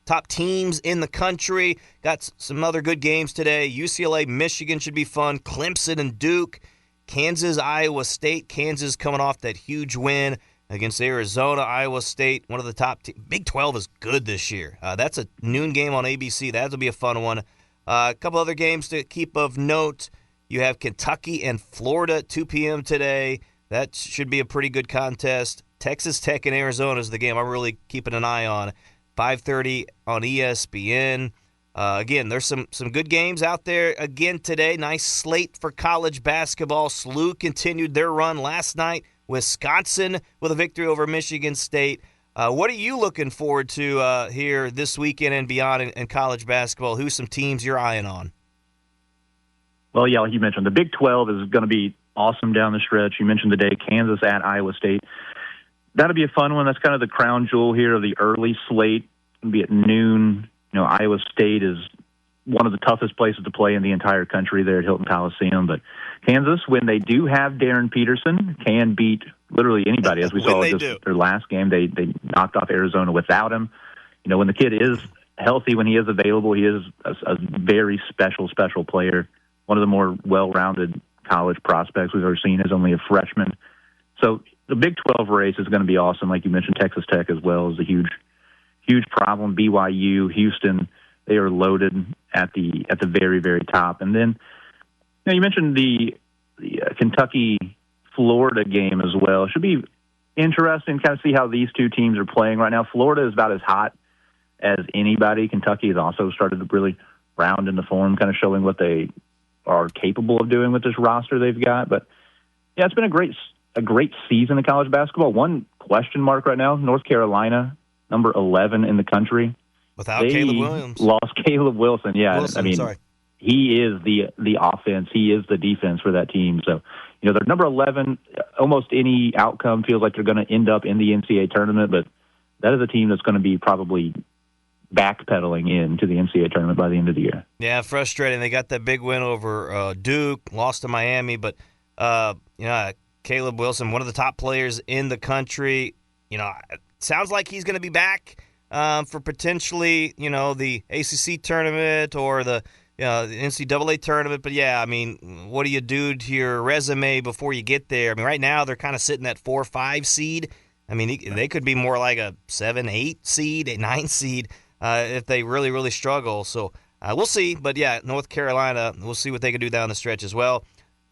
top teams in the country. Got some other good games today. UCLA, Michigan should be fun. Clemson and Duke. Kansas, Iowa State. Kansas coming off that huge win against Arizona, Iowa State, one of the top teams. Big 12 is good this year. That's a noon game on ABC. That'll be a fun one. A couple other games to keep of note. You have Kentucky and Florida, 2 p.m. today. That should be a pretty good contest. Texas Tech and Arizona is the game I'm really keeping an eye on. 5:30 on ESPN. Again, there's some good games out there again today. Nice slate for college basketball. SLU continued their run last night. Wisconsin with a victory over Michigan State. What are you looking forward to here this weekend and beyond in college basketball? Who's some teams you're eyeing on? Well, yeah, like you mentioned, the Big 12 is going to be awesome down the stretch. You mentioned today Kansas at Iowa State. That'll be a fun one. That's kind of the crown jewel here of the early slate. It'll be at noon. Iowa State is one of the toughest places to play in the entire country there at Hilton Coliseum. But Kansas, when they do have Darren Peterson, can beat literally anybody. As we saw their last game, they knocked off Arizona without him. When the kid is healthy, when he is available, he is a very special player. One of the more well-rounded college prospects we've ever seen. Is only a freshman. So the Big 12 race is going to be awesome. Like you mentioned, Texas Tech as well is a huge problem. BYU, Houston, they are loaded at the very, very top. And then you mentioned the Kentucky-Florida game as well. It should be interesting to kind of see how these two teams are playing right now. Florida is about as hot as anybody. Kentucky has also started to really round into form, kind of showing what they are capable of doing with this roster they've got. But, yeah, it's been a great season in college basketball. One question mark right now, North Carolina, number 11 in the country. Without Caleb Williams. Lost Caleb Wilson, yeah. Sorry. He is the offense. He is the defense for that team. So, they're number 11. Almost any outcome feels like they're going to end up in the NCAA tournament, but that is a team that's going to be probably backpedaling into the NCAA tournament by the end of the year. Yeah, frustrating. They got that big win over Duke, lost to Miami, but Caleb Wilson, one of the top players in the country. It sounds like he's going to be back for potentially, the ACC tournament or the NCAA tournament. But, yeah, what do you do to your resume before you get there? Right now they're kind of sitting at 4-5 seed. They could be more like a 7-8 seed, a 9 seed if they really, really struggle. So we'll see. But, yeah, North Carolina, we'll see what they can do down the stretch as well.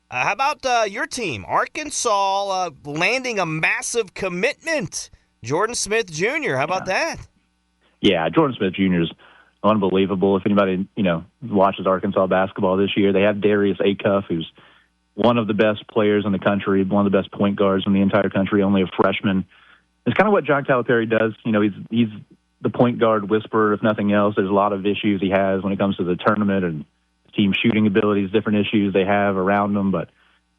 How about your team, Arkansas, landing a massive commitment? Jordan Smith Jr., how about that? Yeah, Jordan Smith Jr. is unbelievable. If anybody, watches Arkansas basketball this year, they have Darius Acuff, who's one of the best players in the country, one of the best point guards in the entire country, only a freshman. It's kind of what John Calipari does. He's the point guard whisperer, if nothing else. There's a lot of issues he has when it comes to the tournament and team shooting abilities, different issues they have around them. But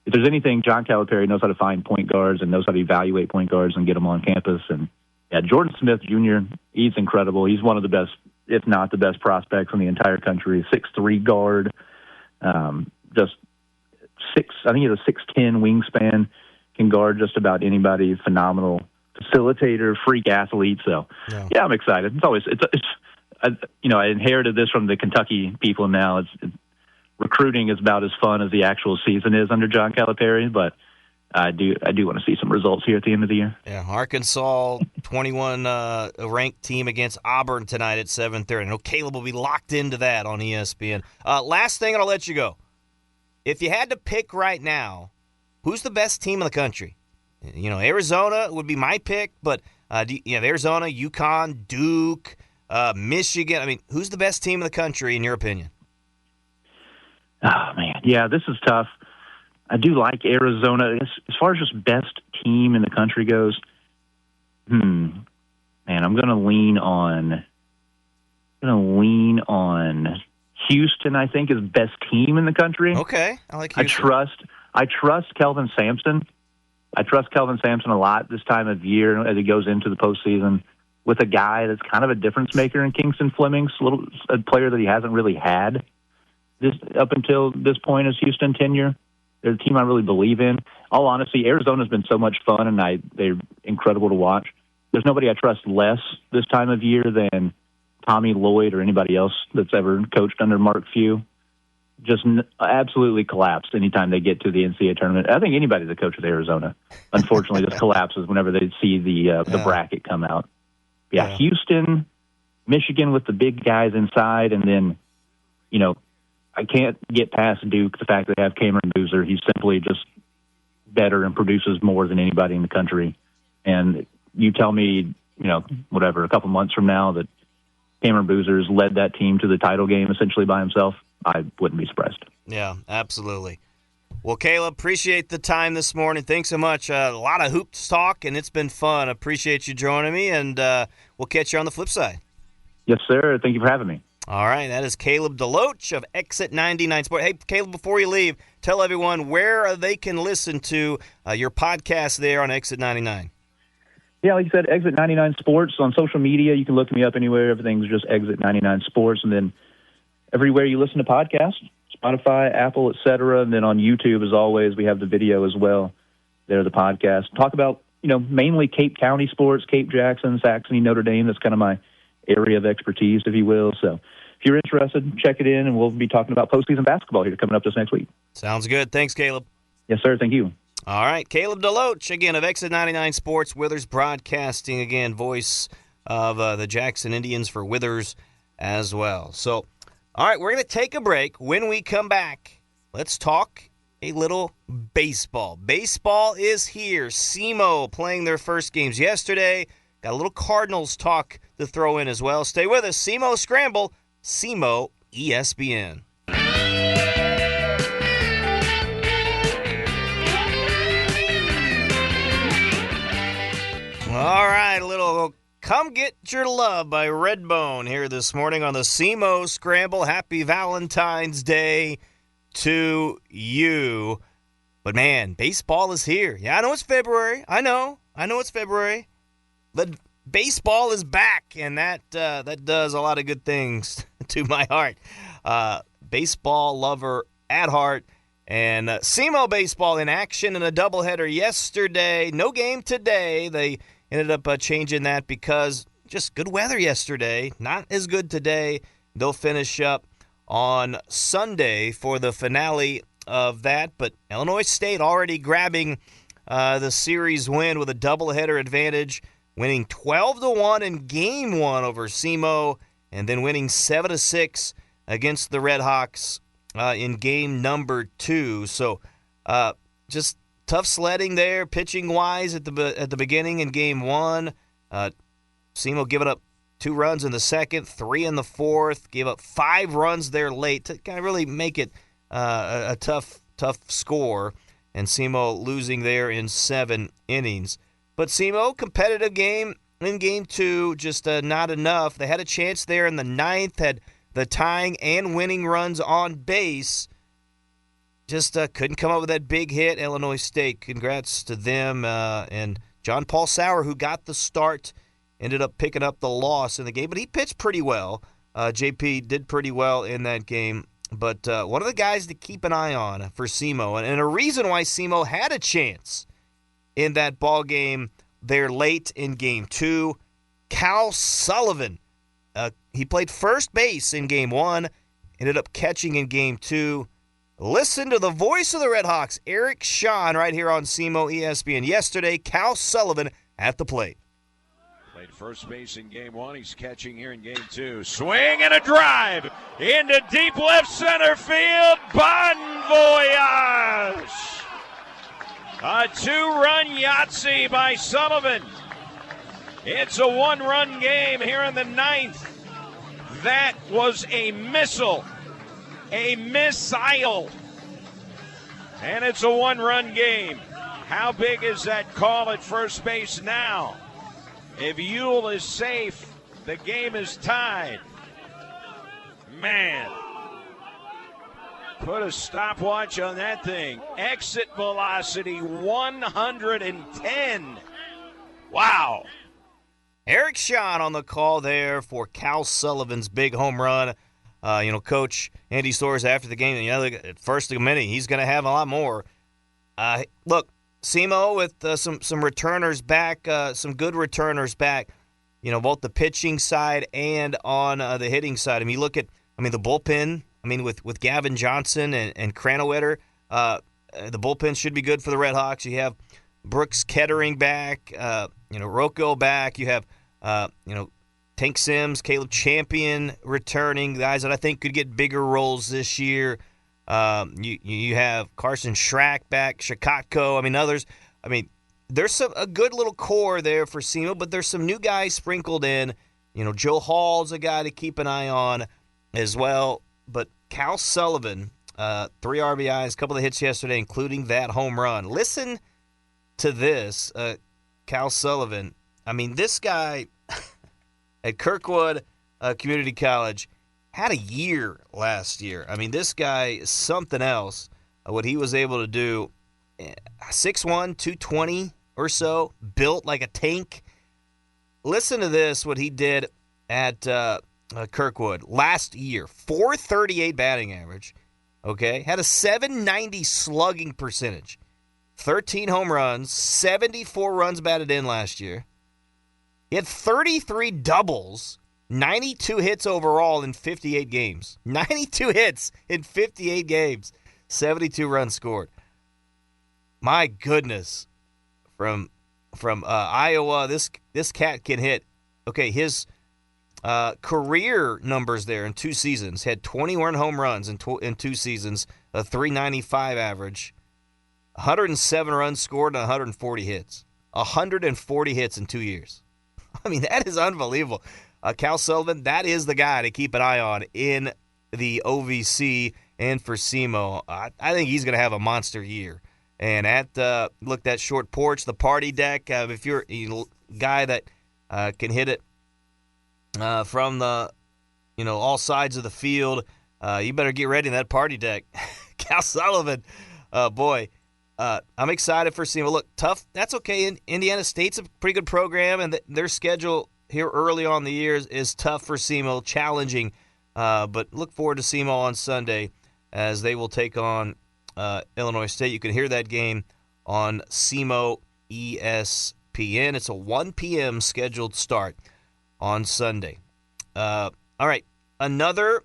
if there's anything, John Calipari knows how to find point guards and knows how to evaluate point guards and get them on campus. And, yeah, Jordan Smith Jr., he's incredible. He's one of the best, if not the best prospects in the entire country. 6'3" guard, just I think he has a 6'10" wingspan, can guard just about anybody. Phenomenal facilitator, freak athlete. So, yeah, I'm excited. I inherited this from the Kentucky people now. Recruiting is about as fun as the actual season is under John Calipari, but I do want to see some results here at the end of the year. Yeah, Arkansas, 21 ranked team against Auburn tonight at 7:30. I know Caleb will be locked into that on ESPN. Last thing, and I'll let you go. If you had to pick right now, who's the best team in the country? Arizona would be my pick, but You have Arizona, UConn, Duke, Michigan. I mean, who's the best team in the country in your opinion? Oh, man. Yeah, this is tough. I do like Arizona. As far as just best team in the country goes, man, I'm going to lean on Houston, I think, is best team in the country. Okay, I like Houston. I trust Kelvin Sampson. I trust Kelvin Sampson a lot this time of year as he goes into the postseason with a guy that's kind of a difference maker in Kingston Fleming's a player that he hasn't really had up until this point as Houston tenure. They're a team I really believe in. All honesty, Arizona's been so much fun, and they're incredible to watch. There's nobody I trust less this time of year than Tommy Lloyd or anybody else that's ever coached under Mark Few. Just absolutely collapsed anytime they get to the NCAA tournament. I think anybody that coaches Arizona, unfortunately, just collapses whenever they see the bracket come out. Yeah, Houston, Michigan with the big guys inside, and then, I can't get past Duke, the fact that they have Cameron Boozer. He's simply just better and produces more than anybody in the country. And you tell me, a couple months from now that Cameron Boozer's led that team to the title game essentially by himself, I wouldn't be surprised. Yeah, absolutely. Well, Caleb, appreciate the time this morning. Thanks so much. A lot of hoops talk, and it's been fun. Appreciate you joining me, and we'll catch you on the flip side. Yes, sir. Thank you for having me. All right, that is Caleb DeLoach of Exit 99 Sports. Hey, Caleb, before you leave, tell everyone where they can listen to your podcast there on Exit 99. Yeah, like you said, Exit 99 Sports on social media. You can look me up anywhere. Everything's just Exit 99 Sports. And then everywhere you listen to podcasts, Spotify, Apple, etc. And then on YouTube, as always, we have the video as well. There, the podcast. Talk about, mainly Cape County sports, Cape Jackson, Saxony, Notre Dame. That's kind of my area of expertise, if you will. So if you're interested, check it in, and we'll be talking about postseason basketball here coming up this next week. Sounds good. Thanks, Caleb. Yes, sir. Thank you. All right, Caleb DeLoach, again, of Exit 99 Sports, Withers Broadcasting, again, voice of the Jackson Indians for Withers as well. So, all right, we're going to take a break. When we come back, let's talk a little baseball. Baseball is here. SEMO playing their first games yesterday. Got a little Cardinals talk to throw in as well. Stay with us. SEMO Scramble, SEMO ESPN. All right, a little Come Get Your Love by Redbone here this morning on the SEMO Scramble. Happy Valentine's Day to you. But, man, baseball is here. Yeah, I know it's February. I know it's February. But baseball is back, and that does a lot of good things to my heart. Baseball lover at heart. And SEMO Baseball in action in a doubleheader yesterday. No game today. They ended up changing that because just good weather yesterday. Not as good today. They'll finish up on Sunday for the finale of that. But Illinois State already grabbing the series win with a doubleheader advantage, winning 12-1 in Game 1 over SEMO, and then winning 7-6 against the Red Hawks in Game number 2. So just tough sledding there, pitching-wise at the beginning in Game 1. SEMO giving up 2 runs in the second, 3 in the fourth, gave up 5 runs there late to kind of really make it a tough score, and SEMO losing there in 7 innings. But SEMO, competitive game in Game 2, just not enough. They had a chance there in the 9th, had the tying and winning runs on base. Just couldn't come up with that big hit. Illinois State, congrats to them. And John Paul Sauer, who got the start, ended up picking up the loss in the game. But he pitched pretty well. JP did pretty well in that game. But one of the guys to keep an eye on for SEMO, and a reason why SEMO had a chance in that ball game there late in Game 2, Call Sullivan. He played first base in Game 1, ended up catching in Game 2. Listen to the voice of the Red Hawks, Eric Sean, right here on SEMO ESPN. Yesterday, Call Sullivan at the plate. Played first base in Game 1. He's catching here in Game 2. Swing and a drive into deep left center field. Bon voyage! A 2-run Yahtzee by Sullivan. It's a one-run game here in the ninth. That was a missile. A missile. And it's a one-run game. How big is that call at first base now? If Ewell is safe, the game is tied. Man. Put a stopwatch on that thing. Exit velocity 110. Wow. Eric Sean on the call there for Call Sullivan's big home run. Coach Andy Storrs after the game, at first of many, he's going to have a lot more. Look, SEMO with some returners back, some good returners back, both the pitching side and on the hitting side. I mean, you look at, the bullpen, with Gavin Johnson and Cranowetter, the bullpen should be good for the Red Hawks. You have Brooks Kettering back, Rocco back. You have, Tank Sims, Caleb Champion returning, guys that I think could get bigger roles this year. You have Carson Schrack back, Shakotko, others. There's a good little core there for SEMO, but there's some new guys sprinkled in. Joe Hall's a guy to keep an eye on as well. But Call Sullivan, 3 RBIs, a couple of hits yesterday, including that home run. Listen to this, Call Sullivan. This guy at Kirkwood Community College had a year last year. This guy is something else, what he was able to do. 6'1", 220 or so, built like a tank. Listen to this, what he did at Kirkwood last year. 438 batting average, okay? Had a 790 slugging percentage. 13 home runs, 74 runs batted in last year. He had 33 doubles, 92 hits overall in 58 games. 92 hits in 58 games, 72 runs scored. My goodness, from Iowa, this cat can hit. Okay, his career numbers there in 2 seasons had 21 home runs in 2 seasons, a 395 average, 107 runs scored, and 140 hits. 140 hits in 2 years. That is unbelievable. Call Sullivan, that is the guy to keep an eye on in the OVC and for SEMO. I think he's going to have a monster year. And at that short porch, the party deck, if you're a guy that can hit it from the all sides of the field, you better get ready in that party deck. Call Sullivan, boy. I'm excited for SEMO. Look, tough. That's okay. Indiana State's a pretty good program, and their schedule here early on in the year is tough for SEMO, challenging. But look forward to SEMO on Sunday as they will take on Illinois State. You can hear that game on SEMO ESPN. It's a 1 p.m. scheduled start on Sunday. All right, another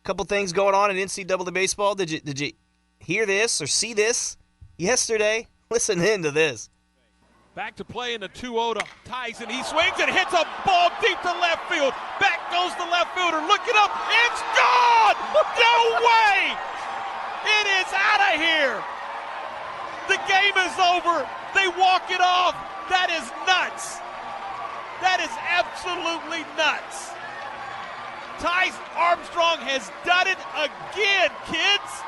couple things going on in NCAA baseball. Did you hear this or see this yesterday? Listen into this. Back to play in the 2-0 to Tyson. He swings and hits a ball deep to left field. Back goes the left fielder. Look it up. It's gone! No way! It is out of here. The game is over. They walk it off. That is nuts. That is absolutely nuts. Ty Armstrong has done it again, kids.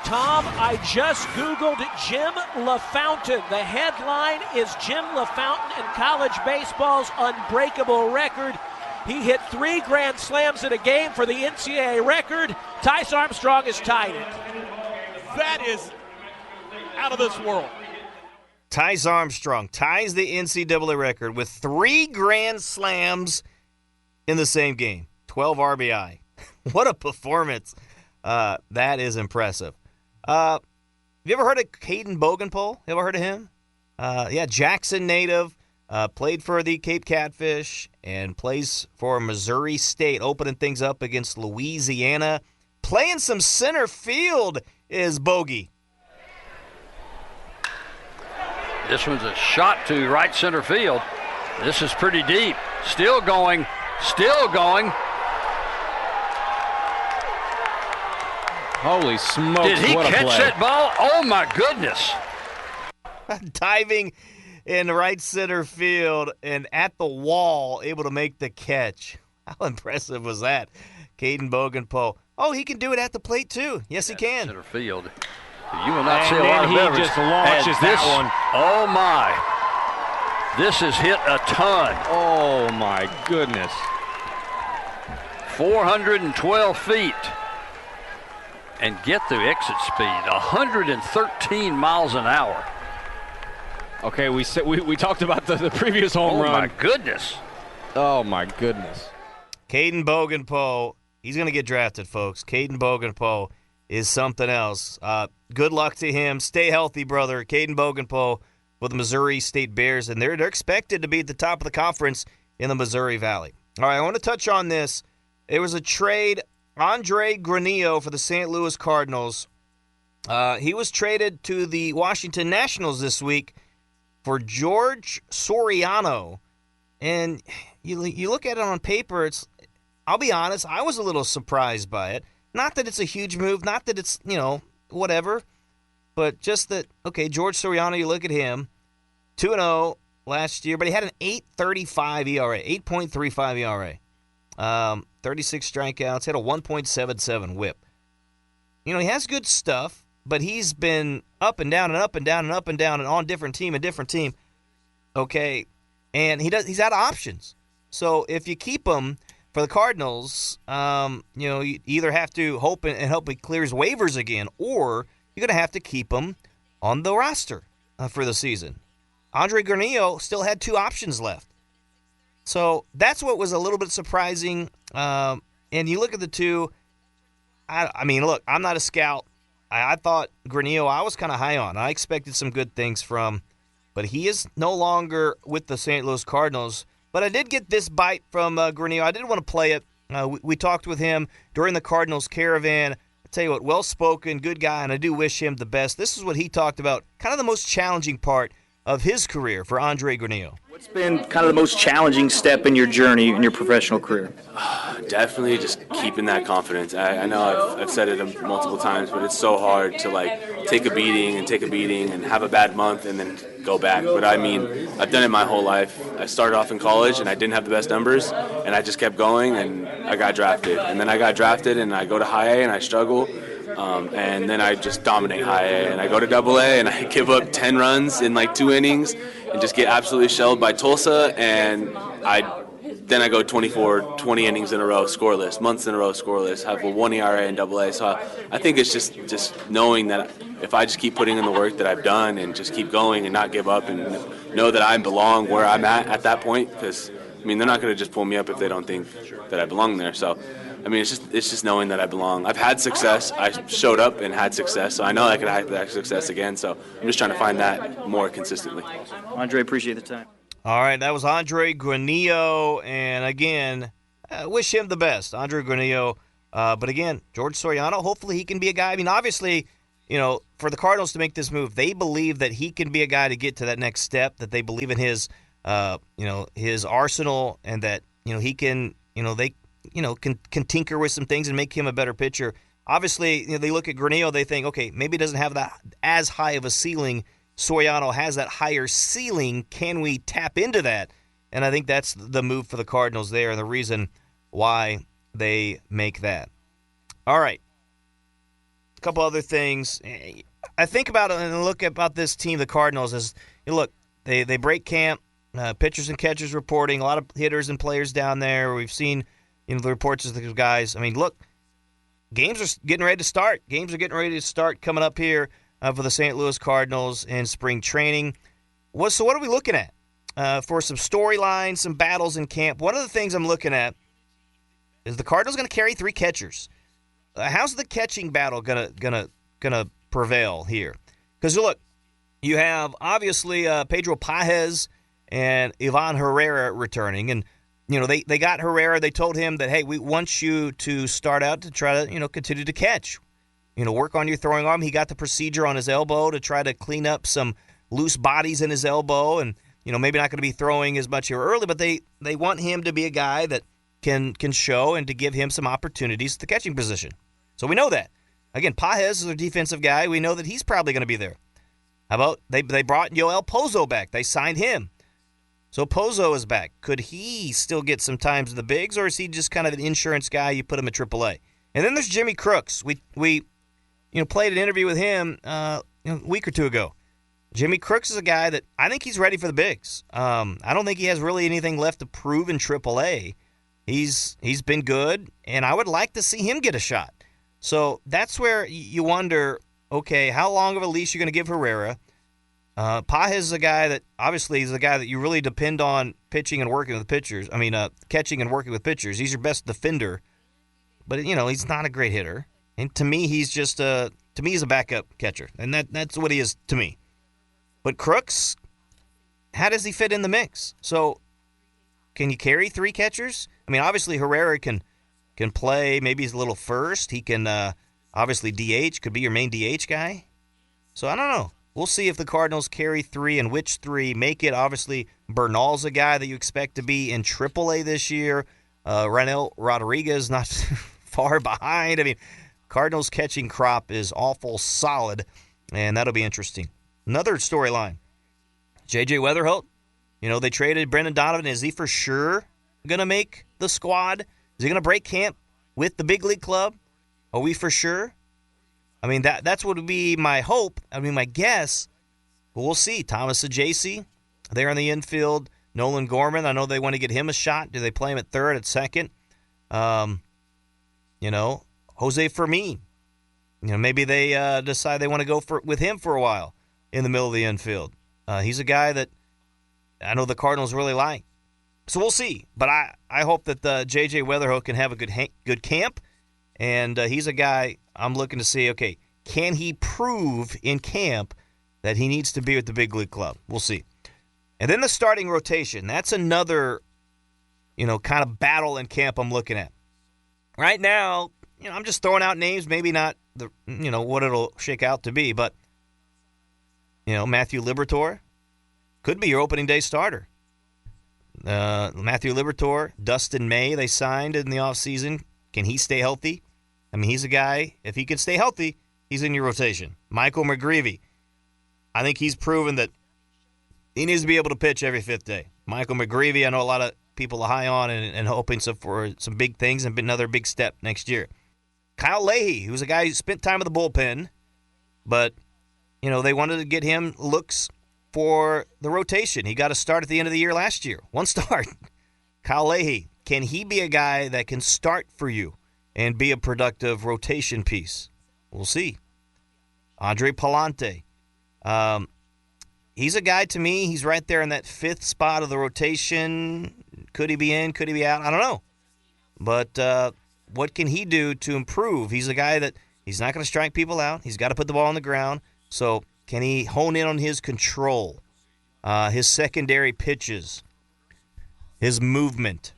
Tom, I just Googled Jim LaFountain. The headline is Jim LaFountain and college baseball's unbreakable record. He hit 3 grand slams in a game for the NCAA record. Ty Armstrong has tied it. That is out of this world. Ty Armstrong ties the NCAA record with 3 grand slams in the same game. 12 RBI. What a performance. That is impressive. Have you ever heard of Caden Bogenpole? Ever heard of him? Jackson native, played for the Cape Catfish and plays for Missouri State, opening things up against Louisiana. Playing some center field is Bogey. This one's a shot to right center field. This is pretty deep. Still going. Holy smokes, did he what a catch play. that ball? Oh, my goodness. Diving in right center field and at the wall, able to make the catch. How impressive was that? Caden Bogenpoe. Oh, he can do it at the plate, too. Yes, he can. Center field. You will not see a And lot then of he beverage. just launches And this, that one. Oh, my. This has hit a ton. Oh, my goodness. 412 feet. And get the exit speed, 113 miles an hour. Okay, we talked about the previous home run. Oh, my goodness. Oh, my goodness. Caden Bogenpoe, he's going to get drafted, folks. Caden Bogenpoe is something else. Good luck to him. Stay healthy, brother. Caden Bogenpoe with the Missouri State Bears, and they're expected to be at the top of the conference in the Missouri Valley. All right, I want to touch on this. There was a trade, Andre Granillo for the St. Louis Cardinals. He was traded to the Washington Nationals this week for George Soriano. And you look at it on paper, I'll be honest, I was a little surprised by it. Not that it's a huge move, not that it's, whatever, but just that, okay, George Soriano, you look at him, 2-0 last year, but he had an 8.35 ERA, 8.35 ERA, 36 strikeouts, had a 1.77 whip. He has good stuff, but he's been up and down and up and down and up and down and on different team. Okay, and he's out of options. So if you keep him for the Cardinals, you either have to hope he clears waivers again, or you're going to have to keep him on the roster for the season. Andre Granillo still had two options left. So that's what was a little bit surprising. And you look at the two, I mean, look, I'm not a scout. I thought Granillo I was kind of high on. I expected some good things from, but he is no longer with the St. Louis Cardinals. But I did get this bite from Granillo. I didn't want to play it. We talked with him during the Cardinals Caravan. I tell you what, well-spoken, good guy, and I do wish him the best. This is what he talked about, kind of the most challenging part of his career for Andre Granillo. What's been kind of the most challenging step in your journey in your professional career? Definitely just keeping that confidence. I know I've said it multiple times, but it's so hard to take a beating and have a bad month and then go back. But I mean, I've done it my whole life. I started off in college and I didn't have the best numbers, and I just kept going and I got drafted. And then I got drafted and I go to high A and I struggle. And then I just dominate high A, and I go to double A, and I give up 10 runs in 2 innings and just get absolutely shelled by Tulsa, and then I go 20 innings in a row scoreless, months in a row scoreless, have a 1 ERA in double A. So I think it's just knowing that if I just keep putting in the work that I've done and just keep going and not give up and know that I belong where I'm at that point, because, I mean, they're not going to just pull me up if they don't think that I belong there. So, I mean, it's just knowing that I belong. I've had success. I showed up and had success, so I know I could have that success again. So I'm just trying to find that more consistently. Andre, appreciate the time. All right, that was Andre Granillo, and again, wish him the best, Andre Granillo. But again, George Soriano, hopefully he can be a guy. I mean, obviously, for the Cardinals to make this move, they believe that he can be a guy to get to that next step, that they believe in his, his arsenal, and that, he can, they can tinker with some things and make him a better pitcher. Obviously, they look at Granillo, they think, okay, maybe he doesn't have that as high of a ceiling. Soriano has that higher ceiling. Can we tap into that? And I think that's the move for the Cardinals there and the reason why they make that. All right. A couple other things. I think about it and look about this team, the Cardinals, as, look, they break camp, pitchers and catchers reporting, a lot of hitters and players down there. We've seen the reports of the guys. I mean, look, games are getting ready to start. Games are getting ready to start coming up here for the St. Louis Cardinals in spring training. So what are we looking at for some storylines, some battles in camp? One of the things I'm looking at is the Cardinals going to carry 3 catchers. How's the catching battle gonna prevail here? Because look, you have obviously Pedro Pages and Ivan Herrera returning, and they got Herrera. They told him that, hey, we want you to start out to try to, continue to catch. Work on your throwing arm. He got the procedure on his elbow to try to clean up some loose bodies in his elbow and, maybe not going to be throwing as much here early, but they want him to be a guy that can show and to give him some opportunities at the catching position. So we know that. Again, Pages is a defensive guy. We know that he's probably going to be there. How about they brought Yoel Pozo back? They signed him. So Pozo is back. Could he still get some times in the bigs, or is he just kind of an insurance guy? You put him at AAA. And then there's Jimmy Crooks. We played an interview with him a week or two ago. Jimmy Crooks is a guy that I think he's ready for the bigs. I don't think he has really anything left to prove in AAA. He's been good, and I would like to see him get a shot. So that's where you wonder, okay, how long of a leash are you going to give Herrera? Pages is a guy that obviously is a guy that you really depend on pitching and working with pitchers. Catching and working with pitchers. He's your best defender, but he's not a great hitter. And to me, he's just he's a backup catcher, and that's what he is to me. But Crooks, how does he fit in the mix? So, can you carry 3 catchers? Obviously Herrera can play. Maybe he's a little first. He can obviously DH, could be your main DH guy. So I don't know. We'll see if the Cardinals carry 3 and which 3 make it. Obviously, Bernal's a guy that you expect to be in AAA this year. Ranel Rodriguez not far behind. Cardinals catching crop is awful solid, and that'll be interesting. Another storyline, J.J. Weatherholt. They traded Brendan Donovan. Is he for sure going to make the squad? Is he going to break camp with the big league club? Are we for sure? That's what would be my hope. My guess. But we'll see. Thomas Ajacey there in the infield. Nolan Gorman. I know they want to get him a shot. Do they play him at third, at second? Jose Fermin. Maybe they decide they want to go with him for a while in the middle of the infield. He's a guy that I know the Cardinals really like. So we'll see. But I hope that J.J. Weatherholt can have a good camp. And he's a guy I'm looking to see, okay, can he prove in camp that he needs to be with the big league club? We'll see. And then the starting rotation. That's another, kind of battle in camp I'm looking at. Right now, I'm just throwing out names, maybe not what it'll shake out to be, but, Matthew Liberatore could be your opening day starter. Matthew Liberatore, Dustin May, they signed in the offseason. Can he stay healthy? He's a guy, if he can stay healthy, he's in your rotation. Michael McGreevy, I think he's proven that he needs to be able to pitch every 5th day. Michael McGreevy, I know a lot of people are high on and hoping for some big things and another big step next year. Kyle Leahy, who's a guy who spent time in the bullpen, but, they wanted to get him looks for the rotation. He got a start at the end of the year last year. 1 start. Kyle Leahy, can he be a guy that can start for you and be a productive rotation piece? We'll see. Andre Palante. He's a guy, to me, he's right there in that 5th spot of the rotation. Could he be in? Could he be out? I don't know. But what can he do to improve? He's a guy that he's not going to strike people out. He's got to put the ball on the ground. So can he hone in on his control, his secondary pitches, his movement,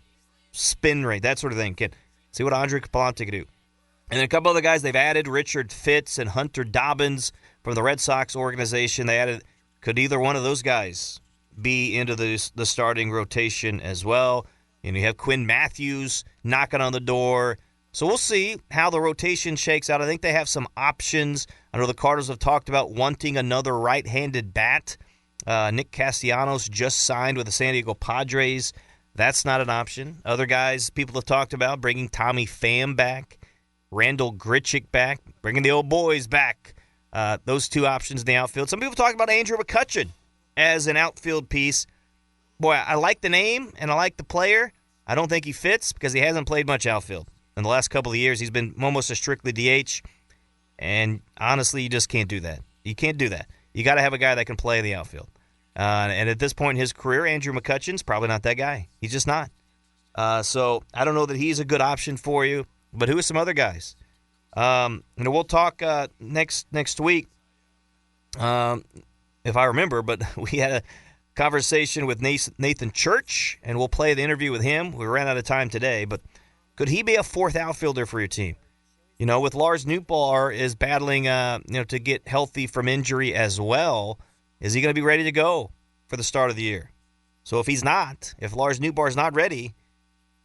spin rate, that sort of thing? See what Andre Palante can do. And then a couple other guys they've added, Richard Fitz and Hunter Dobbins from the Red Sox organization. They added, could either one of those guys be into the starting rotation as well? And you have Quinn Matthews knocking on the door. So we'll see how the rotation shakes out. I think they have some options. I know the Cardinals have talked about wanting another right-handed bat. Nick Castellanos just signed with the San Diego Padres. That's not an option. Other guys people have talked about bringing Tommy Pham back, Randall Grichuk back, bringing the old boys back. Those 2 options in the outfield. Some people talk about Andrew McCutchen as an outfield piece. Boy, I like the name and I like the player. I don't think he fits because he hasn't played much outfield. In the last couple of years, he's been almost a strictly DH. And honestly, you just can't do that. You can't do that. You got to have a guy that can play in the outfield. And at this point in his career, Andrew McCutchen's probably not that guy. He's just not. So I don't know that he's a good option for you. But who are some other guys? We'll talk next week, if I remember. But we had a conversation with Nathan Church, and we'll play the interview with him. We ran out of time today, but could he be a 4th outfielder for your team? With Lars Nootbaar is battling, to get healthy from injury as well. Is he going to be ready to go for the start of the year? So if he's not, if Lars Nootbaar is not ready,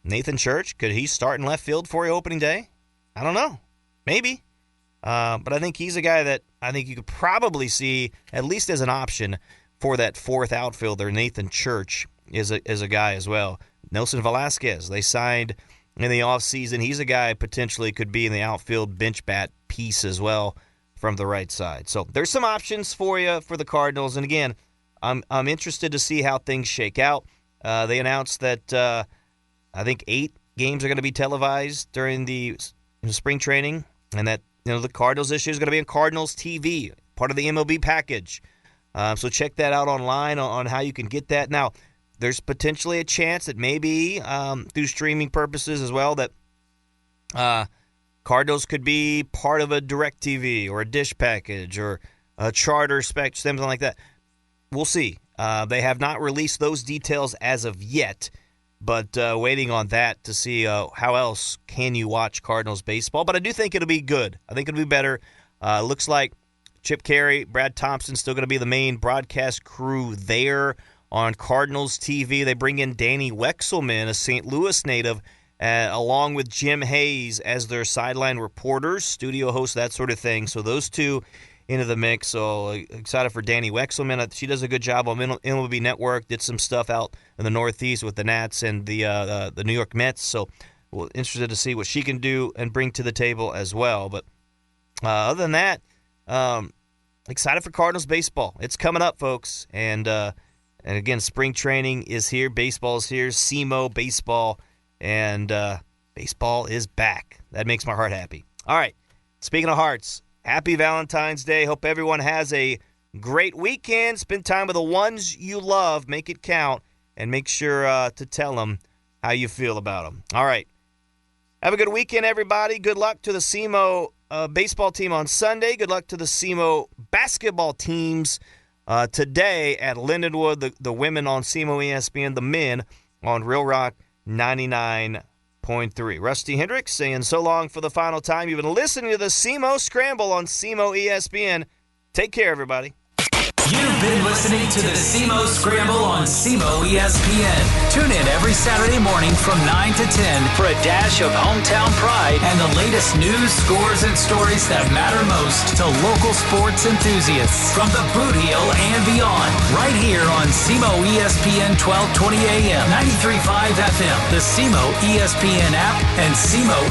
Nathan Church, could he start in left field for you opening day? I don't know. Maybe. But I think he's a guy that I think you could probably see, at least as an option, for that fourth outfielder. Nathan Church is a guy as well. Nelson Velasquez, they signed in the offseason. He's a guy potentially could be in the outfield bench bat piece as well from the right side. So there's some options for you for the Cardinals. And again, I'm interested to see how things shake out. They announced that I think 8 games are going to be televised during the spring training, and that the Cardinals issue is going to be on Cardinals TV, part of the MLB package. So check that out online on how you can get that. Now, there's potentially a chance that maybe through streaming purposes as well that Cardinals could be part of a DirecTV or a Dish package or a Charter spec, something like that. We'll see. They have not released those details as of yet, but waiting on that to see how else can you watch Cardinals baseball. But I do think it'll be good. I think it'll be better. Looks like Chip Carey, Brad Thompson still going to be the main broadcast crew there on Cardinals TV. They bring in Danny Wexelman, a St. Louis native, along with Jim Hayes as their sideline reporters, studio hosts, that sort of thing. So those two into the mix. So excited for Danny Wexelman. She does a good job on MLB Network. Did some stuff out in the Northeast with the Nats and the New York Mets. So we're interested to see what she can do and bring to the table as well. But other than that, excited for Cardinals baseball. It's coming up, folks. And again, spring training is here. Baseball is here. SEMO Baseball. And baseball is back. That makes my heart happy. All right. Speaking of hearts, happy Valentine's Day. Hope everyone has a great weekend. Spend time with the ones you love. Make it count. And make sure to tell them how you feel about them. All right. Have a good weekend, everybody. Good luck to the SEMO baseball team on Sunday. Good luck to the SEMO basketball teams today at Lindenwood. The women on SEMO ESPN, the men on Real Rock 99.3. Rusty Hendricks saying so long for the final time. You've been listening to the SEMO Scramble on SEMO ESPN. Take care, everybody. You've been listening to the SEMO Scramble on SEMO ESPN. Tune in every Saturday morning from 9 to 10 for a dash of hometown pride and the latest news, scores, and stories that matter most to local sports enthusiasts from the Boot Heel and beyond. Right here on SEMO ESPN 1220 AM, 93.5 FM, the SEMO ESPN app, and SEMOESPN.com.